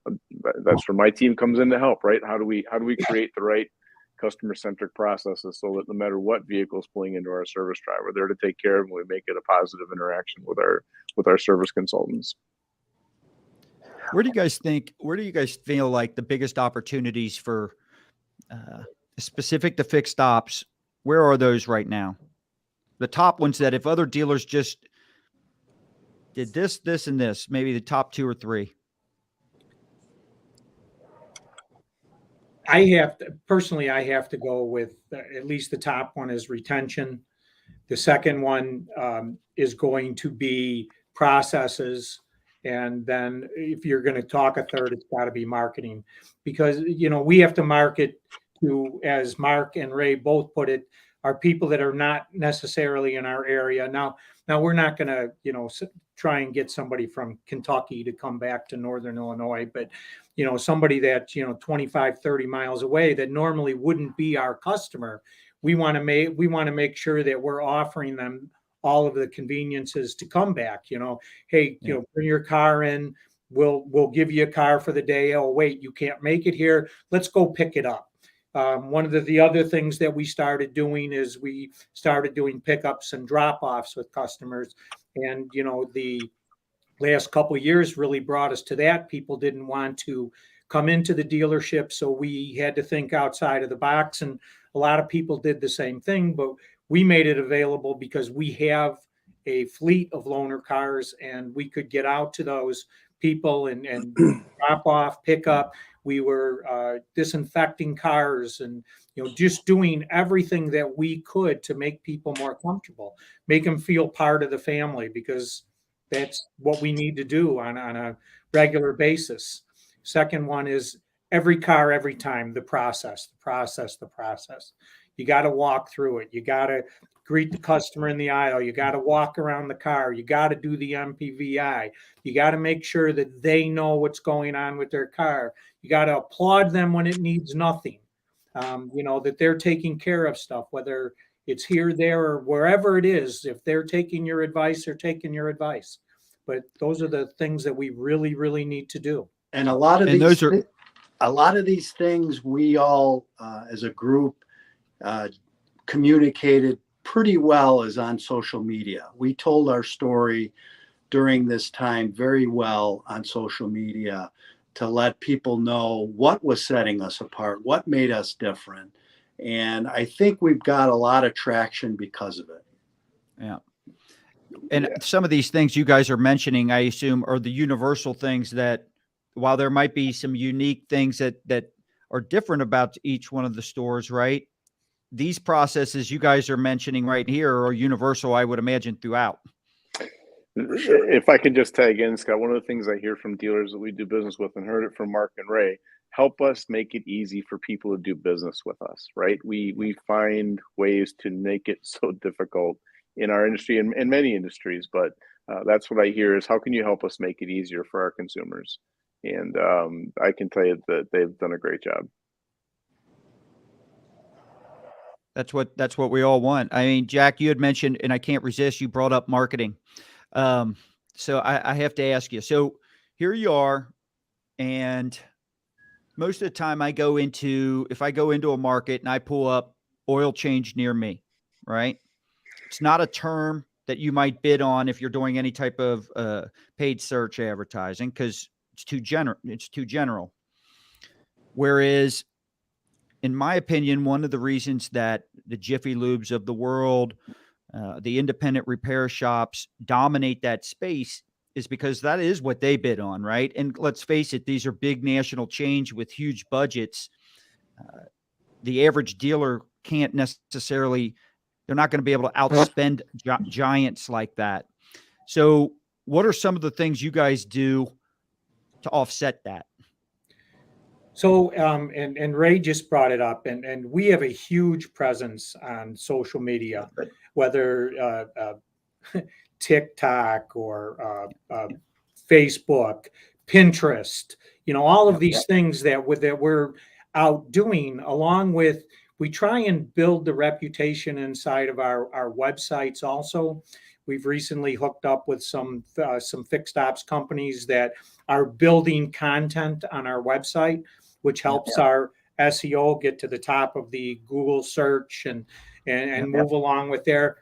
B: my team comes in to help, right? How do we create the right customer-centric processes so that no matter what vehicle is pulling into our service drive, we're there to take care of, and we make it a positive interaction with our service consultants.
A: Where do you guys feel like the biggest opportunities for specific to fixed ops? Where are those right now? The top ones that if other dealers just did this, and this, maybe the top 2 or 3.
E: I have to go with at least the top one is retention. The second one is going to be processes. And then if you're going to talk a third, it's got to be marketing, because, we have to market to, as Mark and Ray both put it, are people that are not necessarily in our area. Now we're not going to, try and get somebody from Kentucky to come back to Northern Illinois, but, somebody that, 25, 30 miles away that normally wouldn't be our customer. We want to make sure that we're offering them all of the conveniences to come back. Hey, bring your car in. We'll give you a car for the day. Oh, wait, you can't make it here. Let's go pick it up. One of the other things that we started doing is we started doing pickups and drop-offs with customers. And, the last couple of years really brought us to that. People didn't want to come into the dealership, so we had to think outside of the box. And a lot of people did the same thing, but we made it available because we have a fleet of loaner cars, and we could get out to those people and drop off, pick up. We were disinfecting cars and, just doing everything that we could to make people more comfortable, make them feel part of the family, because that's what we need to do on a regular basis. Second one is every car, every time, the process. You got to walk through it. You got to greet the customer in the aisle. You got to walk around the car. You got to do the MPVI. You got to make sure that they know what's going on with their car. You got to applaud them when it needs nothing. That they're taking care of stuff, whether it's here, there, or wherever it is. If they're taking your advice, they're taking your advice. But those are the things that we really, really need to do.
D: And a lot of these things we all, as a group, communicated pretty well is on social media. We told our story during this time very well on social media to let people know what was setting us apart, what made us different. And I think we've got a lot of traction because of it.
A: Yeah. And some of these things you guys are mentioning, I assume, are the universal things that, while there might be some unique things that are different about each one of the stores, right? These processes you guys are mentioning right here are universal, I would imagine, throughout.
B: If I could just tag in, Scott, one of the things I hear from dealers that we do business with, and heard it from Mark and Ray, help us make it easy for people to do business with us, right? We find ways to make it so difficult in our industry and in many industries, but that's what I hear is, how can you help us make it easier for our consumers? And I can tell you that they've done a great job.
A: That's what we all want. I mean, Jack, you had mentioned, and I can't resist, you brought up marketing. So I have to ask you. So here you are, and most of the time if I go into a market and I pull up oil change near me, right? It's not a term that you might bid on if you're doing any type of paid search advertising, because it's too general. Whereas, in my opinion, one of the reasons that the Jiffy Lubes of the world, the independent repair shops dominate that space is because that is what they bid on, right? And let's face it, these are big national chains with huge budgets. The average dealer can't necessarily, they're not going to be able to outspend giants like that. So what are some of the things you guys do to offset that?
E: So, and Ray just brought it up, and we have a huge presence on social media, whether TikTok or Facebook, Pinterest, all of these things that we're out doing, along with, we try and build the reputation inside of our websites also. We've recently hooked up with some fixed ops companies that are building content on our website, which helps our SEO get to the top of the Google search and move along with there.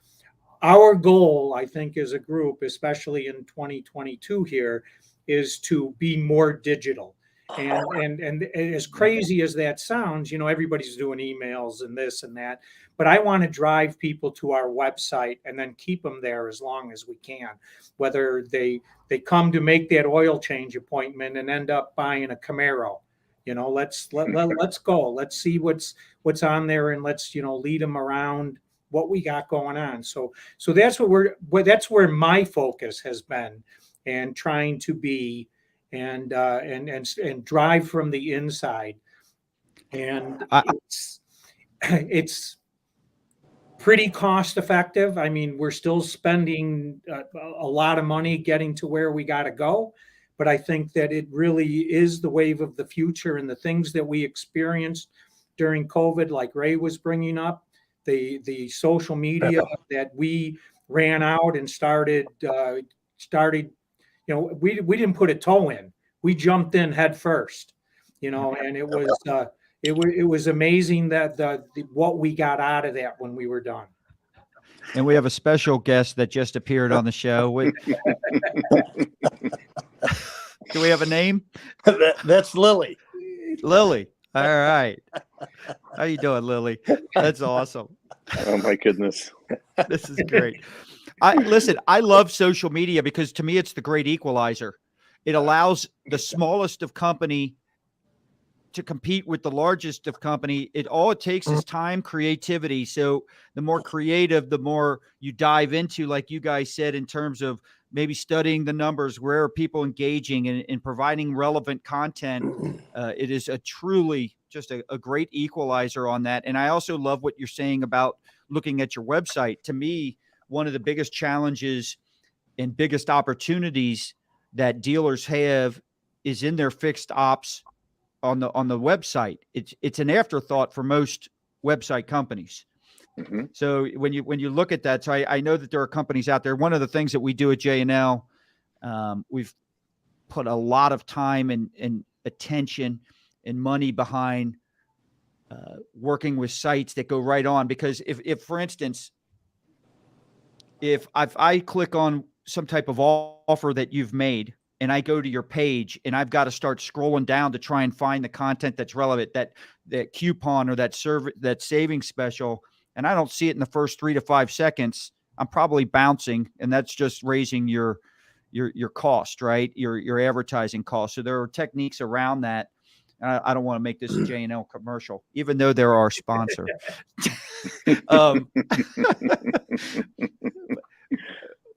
E: Our goal, I think, as a group, especially in 2022 here, is to be more digital. And as crazy as that sounds, everybody's doing emails and this and that, but I want to drive people to our website and then keep them there as long as we can, whether they come to make that oil change appointment and end up buying a Camaro. Let's go. Let's see what's on there, and let's lead them around what we got going on. So that's that's where my focus has been, and trying to be and drive from the inside. And it's pretty cost effective. I mean, we're still spending a lot of money getting to where we got to go, but I think that it really is the wave of the future, and the things that we experienced during COVID, like Ray was bringing up, the social media that we ran out and started, we didn't put a toe in. We jumped in head first, and it was amazing that what we got out of that when we were done.
A: And we have a special guest that just appeared on the show. Do we have a name?
C: That's Lily.
A: Lily. All right. How you doing, Lily? That's awesome.
B: Oh my goodness.
A: This is great. I love social media because to me, it's the great equalizer. It allows the smallest of company to compete with the largest of company. All it takes is time, creativity. So the more creative, the more you dive into, like you guys said, in terms of maybe studying the numbers, where are people engaging, and providing relevant content. It is truly just a great equalizer on that. And I also love what you're saying about looking at your website. To me, one of the biggest challenges and biggest opportunities that dealers have is in their fixed ops on the website. It's an afterthought for most website companies.
B: Mm-hmm.
A: So when you look at that, so I know that there are companies out there. One of the things that we do at J&L, we've put a lot of time and attention and money behind working with sites that go right on. Because if for instance, if I click on some type of offer that you've made, and I go to your page, and I've got to start scrolling down to try and find the content that's relevant, that coupon or that savings special, and I don't see it in the first 3 to 5 seconds, I'm probably bouncing, and that's just raising your cost, right? Your advertising cost. So there are techniques around that. I don't want to make this a J&L commercial, even though they're our sponsor.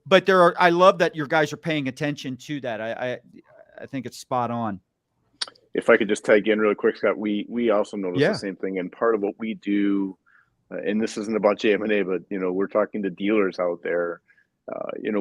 A: But I love that your guys are paying attention to that. I think it's spot on.
B: If I could just tag in real quick, Scott, we also notice the same thing. And part of what we do, and this isn't about JM&A, but we're talking to dealers out there.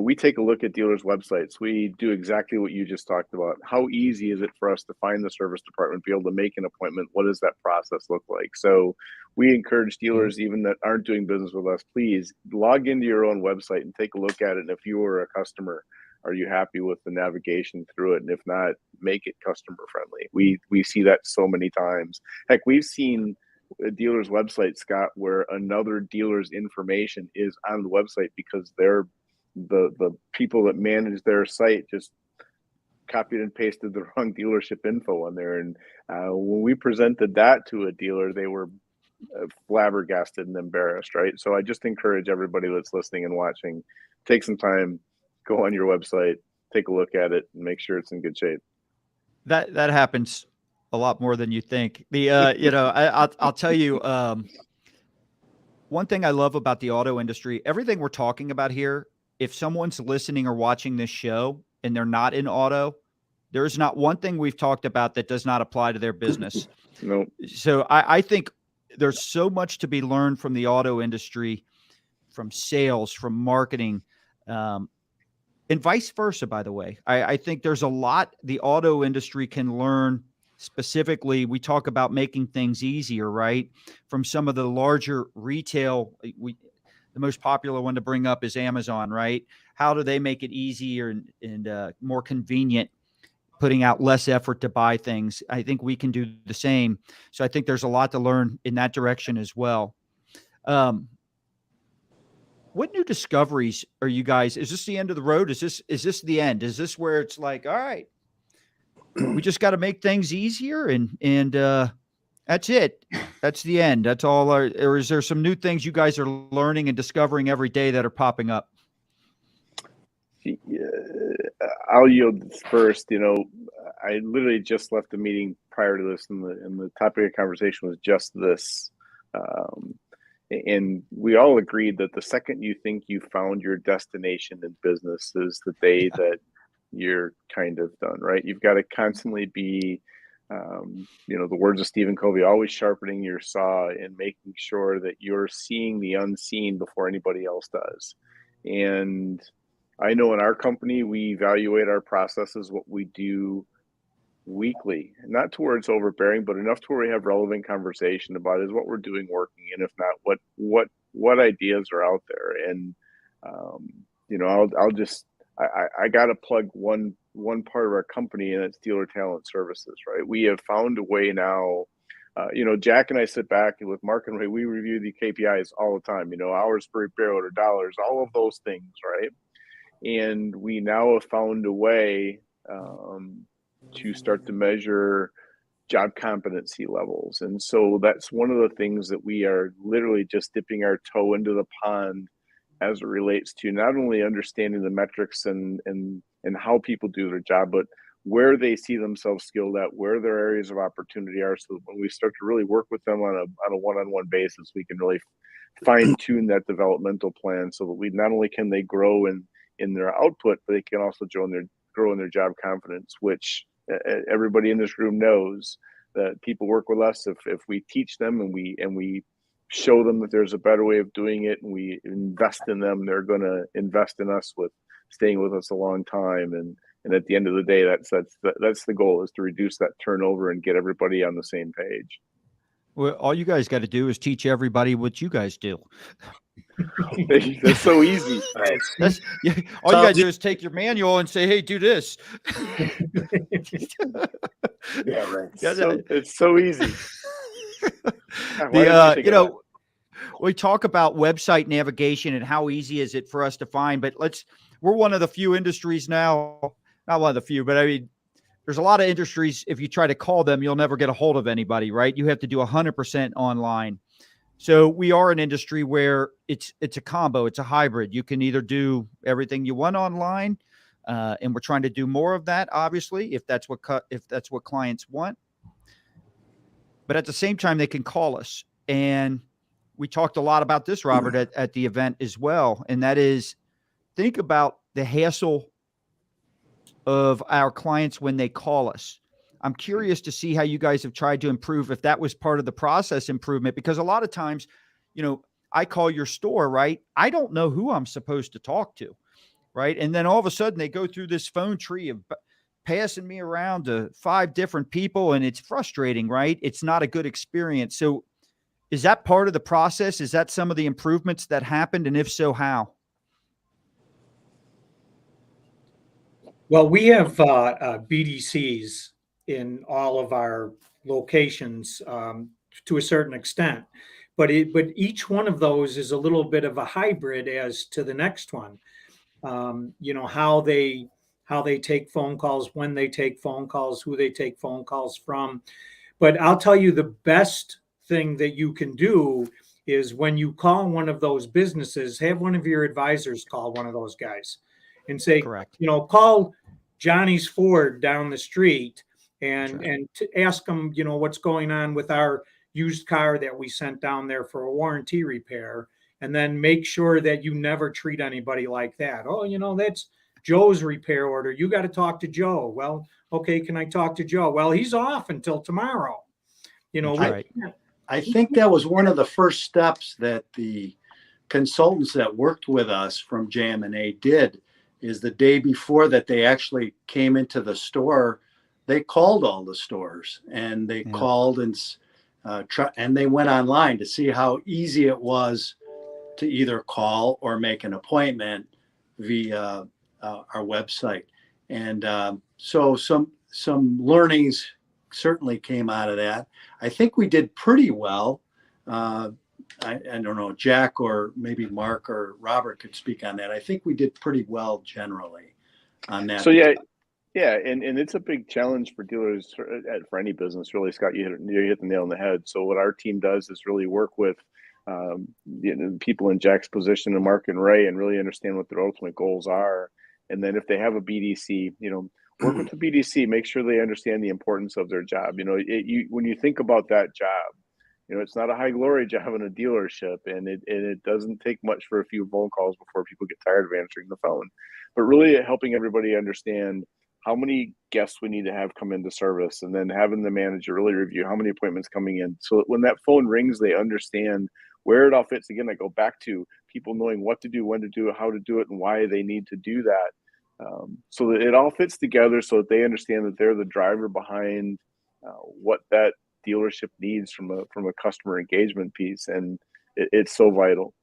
B: We take a look at dealers' websites. We do exactly what you just talked about. How easy is it for us to find the service department, be able to make an appointment? What does that process look like? So we encourage dealers, even that aren't doing business with us, please log into your own website and take a look at it. And if you were a customer, are you happy with the navigation through it? And if not, make it customer friendly. We see that so many times. Heck, we've seen a dealer's website, Scott, where another dealer's information is on the website because they're the people that manage their site just copied and pasted the wrong dealership info on there. And when we presented that to a dealer, they were flabbergasted and embarrassed, right? So I just encourage everybody that's listening and watching, take some time, go on your website, take a look at it, and make sure it's in good shape.
A: That happens a lot more than you think. I'll tell you, one thing I love about the auto industry, everything we're talking about here, if someone's listening or watching this show and they're not in auto, there's not one thing we've talked about that does not apply to their business.
B: No.
A: So I think there's so much to be learned from the auto industry, from sales, from marketing, and vice versa, by the way. I think there's a lot the auto industry can learn. Specifically, we talk about making things easier, right? From some of the larger retail, the most popular one to bring up is Amazon, right? How do they make it easier and more convenient, putting out less effort to buy things? I think we can do the same. So I think there's a lot to learn in that direction as well. What new discoveries are you guys? Is this the end of the road? Is this the end? Is this where it's like, all right, we just got to make things easier, and that's it. That's the end. That's all. Or is there some new things you guys are learning and discovering every day that are popping up?
B: I'll yield first. I literally just left the meeting prior to this, and the topic of conversation was just this. And we all agreed that the second you think you found your destination in business is the day that you're kind of done, right? You've got to constantly be, the words of Stephen Covey, always sharpening your saw and making sure that you're seeing the unseen before anybody else does. And I know in our company, we evaluate our processes, what we do weekly, not towards overbearing, but enough to where we have relevant conversation about is what we're doing working, and if not, what ideas are out there. And I got to plug one part of our company, and it's Dealer Talent Services. Right, we have found a way now. Jack and I sit back and with Mark and Ray, we review the KPIs all the time. Hours per repair order, dollars, all of those things, right? And we now have found a way to start to measure job competency levels. And so that's one of the things that we are literally just dipping our toe into the pond as it relates to not only understanding the metrics and how people do their job, but where they see themselves skilled at, where their areas of opportunity are. So that when we start to really work with them on a one-on-one basis, we can really fine tune that developmental plan so that we not only can they grow in their output, but they can also grow in their job confidence, which everybody in this room knows that people work with us if we teach them and we show them that there's a better way of doing it, and we invest in them, they're going to invest in us with staying with us a long time. And at the end of the day, that's the goal, is to reduce that turnover and get everybody on the same page.
A: Well, all you guys got to do is teach everybody what you guys do.
B: That's so easy.
A: All you got to do is take your manual and say, "Hey, do this."
B: Yeah, right. It's so easy.
A: We talk about website navigation and how easy is it for us to find, but we're one of the few industries now, not one of the few, but I mean, there's a lot of industries, if you try to call them, you'll never get a hold of anybody, right? You have to do 100% online. So we are an industry where it's a combo, it's a hybrid. You can either do everything you want online, and we're trying to do more of that, obviously, if that's what clients want. But at the same time, they can call us. And we talked a lot about this, Robert, at the event as well. And that is, think about the hassle of our clients when they call us. I'm curious to see how you guys have tried to improve, if that was part of the process improvement, because a lot of times, I call your store, right? I don't know who I'm supposed to talk to, right? And then all of a sudden they go through this phone tree of passing me around to 5 different people, and it's frustrating, right? It's not a good experience. So is that part of the process? Is that some of the improvements that happened? And if so, how?
E: Well, we have BDCs in all of our locations to a certain extent, but each one of those is a little bit of a hybrid as to the next one. How they take phone calls, when they take phone calls, who they take phone calls from. But I'll tell you, the best thing that you can do is when you call one of those businesses, have one of your advisors call one of those guys and say,
A: correct,
E: call Johnny's Ford down the street and to ask them, what's going on with our used car that we sent down there for a warranty repair. And then make sure that you never treat anybody like that. Oh, that's Joe's repair order. You got to talk to Joe. Well, okay, can I talk to Joe? Well, he's off until tomorrow.
D: I think that was one of the first steps that the consultants that worked with us from JM&A did, is the day before that they actually came into the store, they called all the stores, and they called and they went online to see how easy it was to either call or make an appointment via our website. And so some learnings certainly came out of that. I think we did pretty well. I don't know, Jack or maybe Mark or Robert could speak on that. I think we did pretty well generally on that.
B: So Yeah, and it's a big challenge for dealers for any business, really, Scott. You hit the nail on the head. So what our team does is really work with people in Jack's position and Mark and Ray, and really understand what their ultimate goals are. And then if they have a BDC, work with the BDC, make sure they understand the importance of their job. When you think about that job, it's not a high glory job in a dealership, and it doesn't take much for a few phone calls before people get tired of answering the phone. But really helping everybody understand how many guests we need to have come into service, and then having the manager really review how many appointments coming in, so that when that phone rings, they understand where it all fits. Again, I go back to people knowing what to do, when to do it, how to do it, and why they need to do that, so that it all fits together, so that they understand that they're the driver behind what that dealership needs from a customer engagement piece, and it's so vital.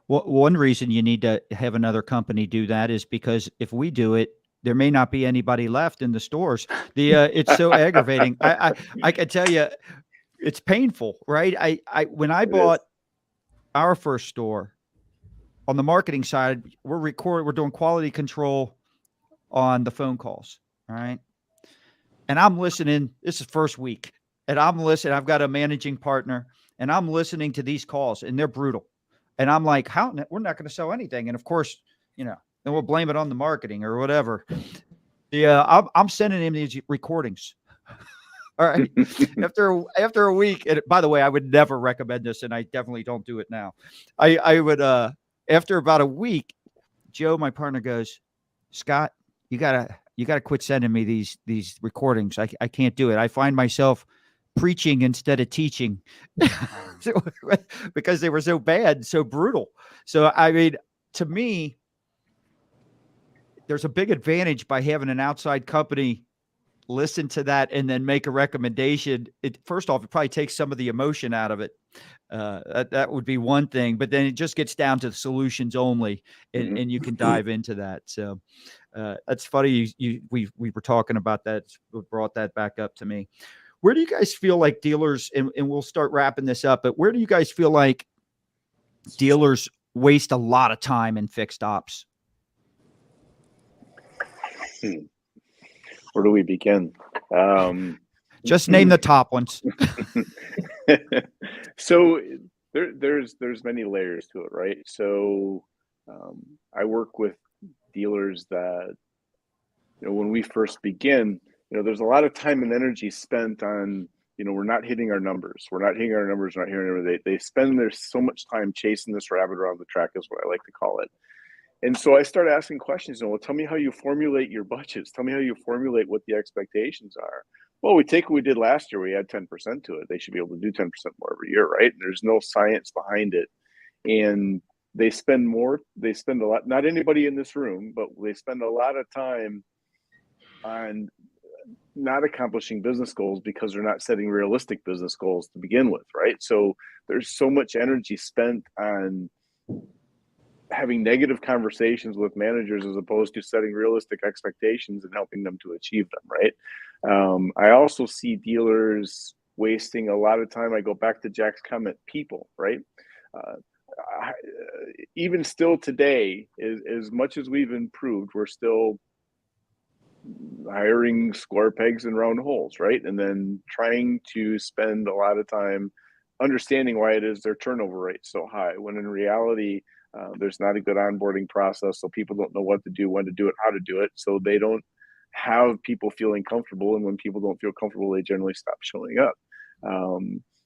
A: Well, one reason you need to have another company do that is because if we do it, there may not be anybody left in the stores. It's so aggravating. I can tell you, it's painful, right? When I bought our first store, on the marketing side, we're doing quality control on the phone calls, all right? And I'm listening. This is first week, and I'm listening. I've got a managing partner, and I'm listening to these calls, and they're brutal. And I'm like, we're not going to sell anything. And of course, then we'll blame it on the marketing or whatever. Yeah, I'm sending him these recordings. All right. After a week, and by the way, I would never recommend this, and I definitely don't do it now. I would after about a week, Joe, my partner, goes, Scott, you gotta quit sending me these recordings. I can't do it. I find myself preaching instead of teaching because they were so bad, so brutal. So I mean, to me, there's a big advantage by having an outside company listen to that and then make a recommendation. First off, it probably takes some of the emotion out of it. That would be one thing, but then it just gets down to the solutions only, and you can dive into that. So that's funny. We were talking about that. Brought that back up to me. Where do you guys feel like dealers, and we'll start wrapping this up, but where do you guys feel like dealers waste a lot of time in fixed ops?
B: Where do we begin?
A: Just name the top ones.
B: So there's many layers to it, right? So I work with dealers that, when we first begin, there's a lot of time and energy spent on, we're not hitting our numbers. They spend so much time chasing this rabbit around the track, is what I like to call it. And so I start asking questions. Well, tell me how you formulate your budgets. Tell me how you formulate what the expectations are. Well, we take what we did last year. We add 10% to it. They should be able to do 10% more every year, right? And there's no science behind it. And they spend more. They spend a lot. Not anybody in this room, but they spend a lot of time on not accomplishing business goals because they're not setting realistic business goals to begin with, right? So there's so much energy spent on having negative conversations with managers as opposed to setting realistic expectations and helping them to achieve them, right? I also see dealers wasting a lot of time. I go back to Jack's comment, people, right? Even still today, as much as we've improved, we're still hiring square pegs and round holes, right? And then trying to spend a lot of time understanding why it is their turnover rate so high, when in reality, there's not a good onboarding process, so people don't know what to do, when to do it, how to do it. So they don't have people feeling comfortable, and when people don't feel comfortable, they generally stop showing up.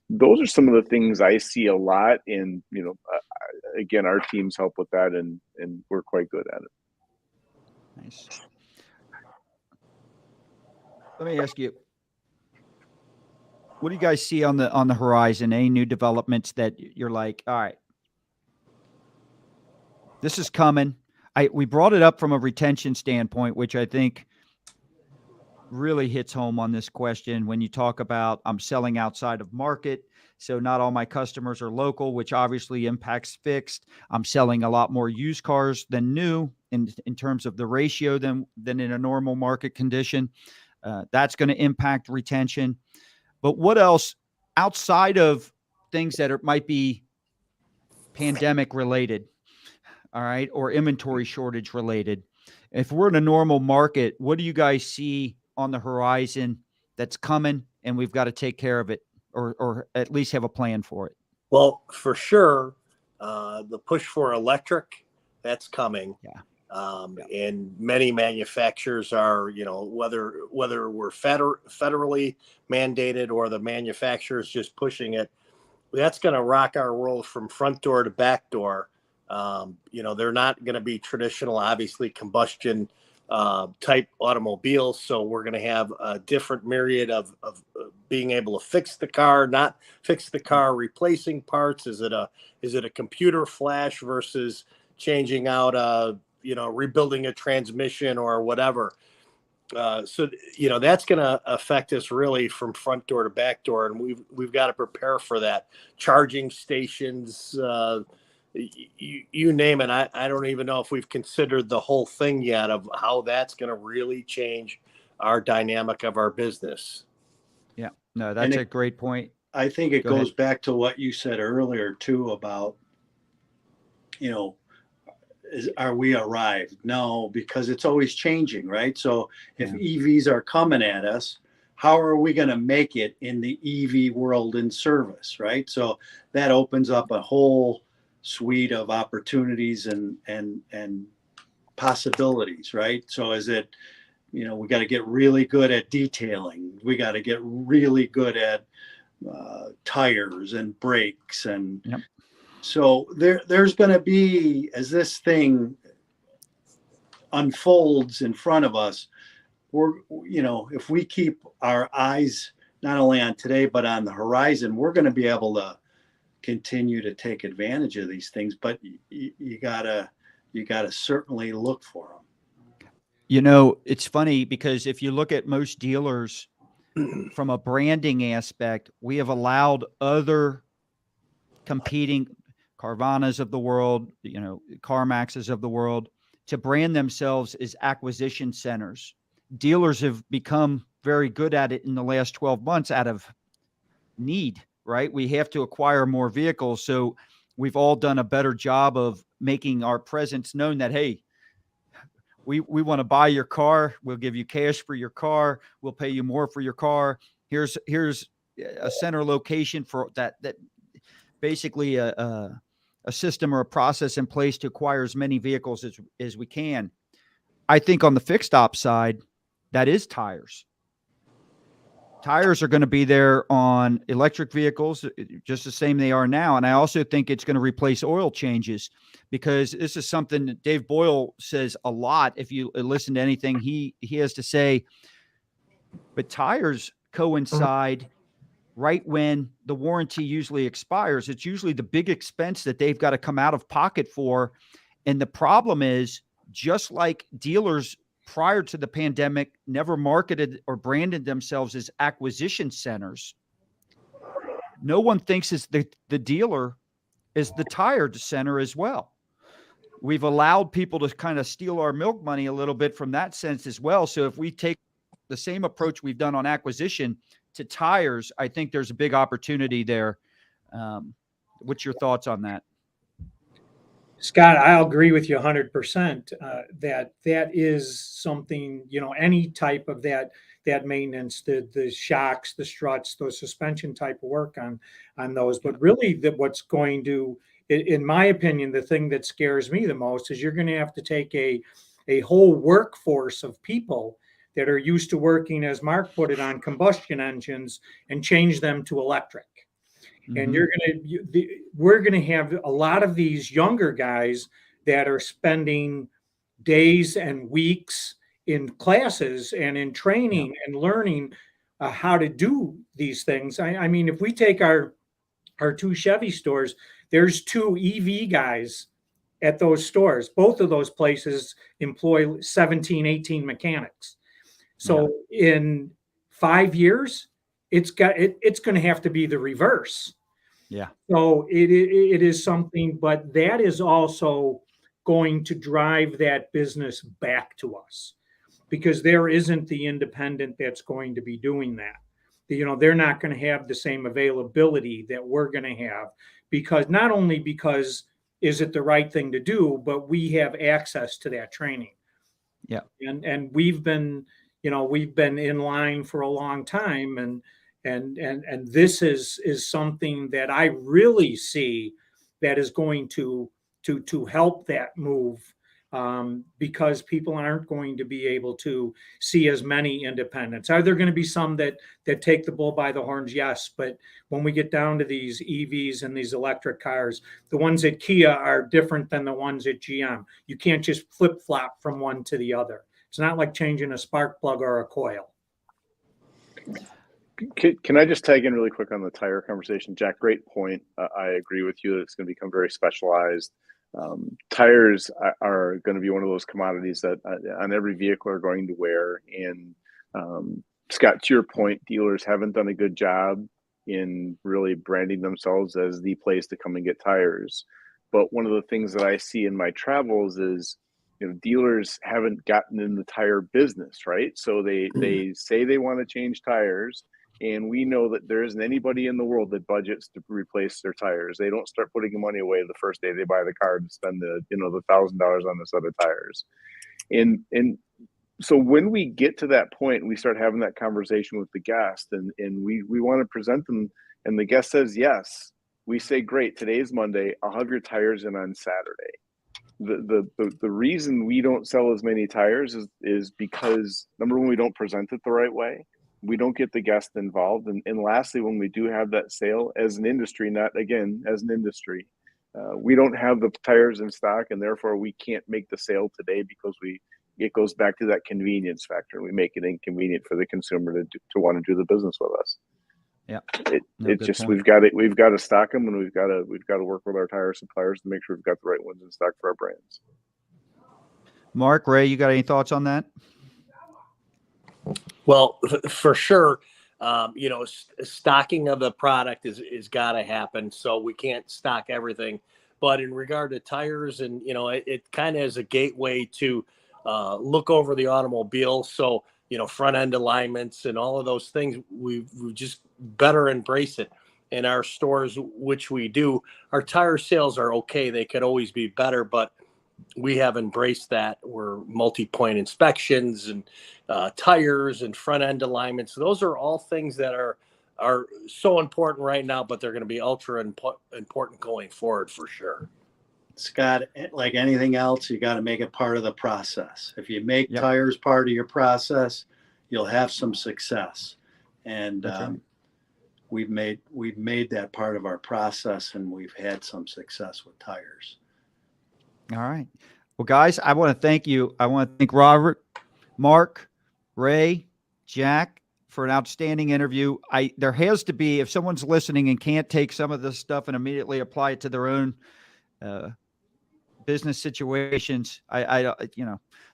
B: Those are some of the things I see a lot, and again, our teams help with that, and we're quite good at it.
A: Nice. Let me ask you, what do you guys see on the horizon? Any new developments that you're like, all right, this is coming? We brought it up from a retention standpoint, which I think really hits home on this question. When you talk about, I'm selling outside of market, so not all my customers are local, which obviously impacts fixed. I'm selling a lot more used cars than new in terms of the ratio than in a normal market condition. That's going to impact retention. But what else outside of things that might be pandemic related, all right, or inventory shortage related, if we're in a normal market, what do you guys see on the horizon that's coming, and we've got to take care of it, or at least have a plan for it?
C: Well, for sure, the push for electric, that's coming.
A: Yeah.
C: And many manufacturers are, whether we're federally mandated or the manufacturers just pushing it, that's going to rock our world from front door to back door. They're not going to be traditional, obviously, combustion type automobiles. So we're going to have a different myriad of being able to fix the car, not fix the car, replacing parts. Is it a computer flash versus changing out rebuilding a transmission or whatever. So that's going to affect us really from front door to back door, and we've got to prepare for that. Charging stations, you name it. I don't even know if we've considered the whole thing yet of how that's going to really change our dynamic of our business.
A: Yeah, no, that's a great point.
D: I think it
A: Go
D: goes
A: ahead.
D: back to what you said earlier too about, are we arrived? No, because it's always changing, right? So if EVs are coming at us, how are we going to make it in the EV world in service, right? So that opens up a whole suite of opportunities and possibilities, right? So is it, we got to get really good at detailing. We got to get really good at tires and brakes and.
A: Yep.
D: So there's going to be, as this thing unfolds in front of us, if we keep our eyes not only on today, but on the horizon, we're going to be able to continue to take advantage of these things, but you gotta certainly look for them.
A: It's funny because if you look at most dealers from a branding aspect, we have allowed other competing Carvanas of the world, CarMaxes of the world, to brand themselves as acquisition centers. Dealers have become very good at it in the last 12 months out of need, right? We have to acquire more vehicles. So we've all done a better job of making our presence known that, hey, we want to buy your car. We'll give you cash for your car. We'll pay you more for your car. Here's a center location for that basically a system or a process in place to acquire as many vehicles as we can. I think on the fixed op side, that is tires. Tires are going to be there on electric vehicles just the same they are now. And I also think it's going to replace oil changes, because this is something that Dave Boyle says a lot. If you listen to anything he has to say, but tires coincide right when the warranty usually expires. It's usually the big expense that they've got to come out of pocket for. And the problem is, just like dealers prior to the pandemic never marketed or branded themselves as acquisition centers, no one thinks is the dealer is the tire center as well. We've allowed people to kind of steal our milk money a little bit from that sense as well. So if we take the same approach we've done on acquisition to tires, I think there's a big opportunity there. What's your thoughts on that?
E: Scott, I'll agree with you 100% that is something, any type of that maintenance, the shocks, the struts, those suspension type of work on those. But really what's going to, in my opinion, the thing that scares me the most is you're going to have to take a whole workforce of people that are used to working, as Mark put it, on combustion engines and change them to electric. And we're going to have a lot of these younger guys that are spending days and weeks in classes and in training and learning how to do these things. I mean, if we take our two Chevy stores, there's two EV guys at those stores. Both of those places employ 17, 18 mechanics. So in 5 years, it's going to have to be the reverse.
A: Yeah.
E: So it is something, but that is also going to drive that business back to us, because there isn't the independent that's going to be doing that. They're not going to have the same availability that we're going to have, because not only because is it the right thing to do, but we have access to that training.
A: Yeah.
E: And we've been, we've been in line for a long time, and this is something that I really see that is going to help that move, because people aren't going to be able to see as many independents. Are there going to be some that take the bull by the horns? Yes, but when we get down to these EVs and these electric cars, the ones at Kia are different than the ones at GM. You can't just flip flop from one to the other. It's not like changing a spark plug or a coil.
B: Can I just tag in really quick on the tire conversation, Jack? Great point. I agree with you that it's going to become very specialized. Tires are going to be one of those commodities that on every vehicle are going to wear. And Scott, to your point, dealers haven't done a good job in really branding themselves as the place to come and get tires. But one of the things that I see in my travels is, dealers haven't gotten in the tire business, right? So they say they want to change tires, and we know that there isn't anybody in the world that budgets to replace their tires. They don't start putting money away the first day they buy the car to spend the $1,000 on a set of tires. And so when we get to that point, we start having that conversation with the guest, and we want to present them, and the guest says yes. We say, great, today's Monday, I'll have your tires in on Saturday. The reason we don't sell as many tires is because, number one, we don't present it the right way. We don't get the guest involved. And lastly, when we do have that sale as an industry, not again, as an industry, we don't have the tires in stock, and therefore we can't make the sale today because it goes back to that convenience factor. We make it inconvenient for the consumer to want to do the business with us.
A: Yeah.
B: It's just, we've got to stock them, and we've got to work with our tire suppliers to make sure we've got the right ones in stock for our brands.
A: Mark, Ray, you got any thoughts on that?
C: Well, for sure, stocking of the product is got to happen. So we can't stock everything. But in regard to tires, and it kind of is a gateway to look over the automobile. So front end alignments and all of those things, we just better embrace it in our stores, which we do. Our tire sales are okay; they could always be better, but we have embraced that. We're multi-point inspections and tires and front end alignments. Those are all things that are so important right now, but they're going to be ultra important going forward for sure.
D: Scott, like anything else, you got to make it part of the process. If you make tires part of your process, you'll have some success. And
A: right.
D: we've made that part of our process, and we've had some success with tires.
A: All right. Well, guys, I want to thank you. I want to thank Robert, Mark, Ray, Jack for an outstanding interview. There has to be, if someone's listening and can't take some of this stuff and immediately apply it to their own business situations, they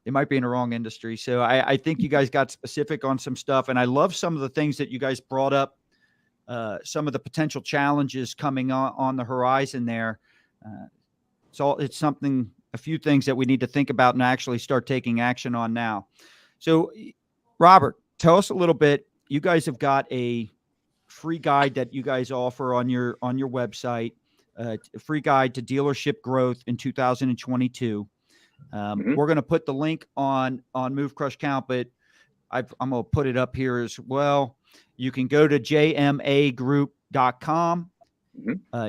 A: might be in the wrong industry. So I think you guys got specific on some stuff, and I love some of the things that you guys brought up, some of the potential challenges coming on the horizon there. It's a few things that we need to think about and actually start taking action on now. So, Robert, tell us a little bit. You guys have got a free guide that you guys offer on your website, a free guide to dealership growth in 2022. We're going to put the link on Move Crush Count, but I'm going to put it up here as well. You can go to jmagroup.com.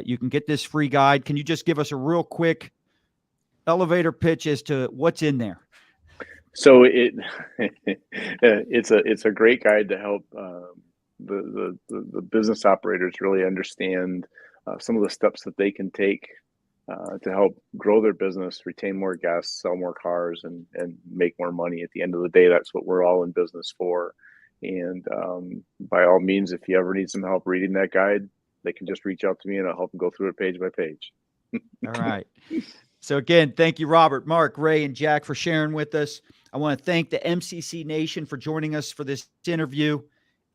A: You can get this free guide. Can you just give us a real quick elevator pitch as to what's in there?
B: So it's a great guide to help the business operators really understand some of the steps that they can take to help grow their business, retain more guests, sell more cars, and make more money. At the end of the day, that's what we're all in business for. And by all means, if you ever need some help reading that guide, they can just reach out to me, and I'll help them go through it page by page.
A: All right. So again, thank you, Robert, Mark, Ray, and Jack for sharing with us. I want to thank the MCC Nation for joining us for this interview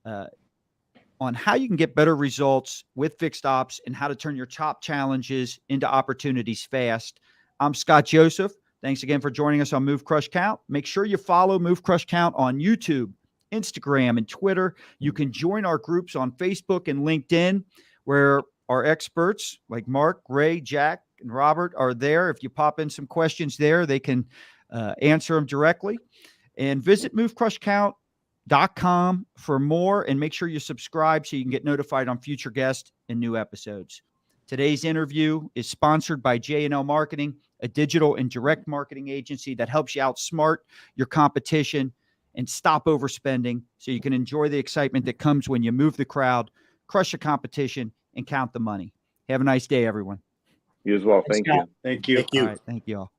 A: on how you can get better results with fixed ops and how to turn your top challenges into opportunities fast. I'm Scott Joseph. Thanks again for joining us on Move Crush Count. Make sure you follow Move Crush Count on YouTube, Instagram, and Twitter. You can join our groups on Facebook and LinkedIn, where our experts like Mark, Ray, Jack, and Robert are there. If you pop in some questions there, they can answer them directly. And visit movecrushcount.com for more, and make sure you subscribe so you can get notified on future guests and new episodes. Today's interview is sponsored by J&L Marketing, a digital and direct marketing agency that helps you outsmart your competition and stop overspending so you can enjoy the excitement that comes when you move the crowd, crush the competition, and count the money. Have a nice day, everyone.
B: You as well.
E: Thanks,
B: Thank you.
D: Thank you.
C: Thank you.
A: All right. Thank you all.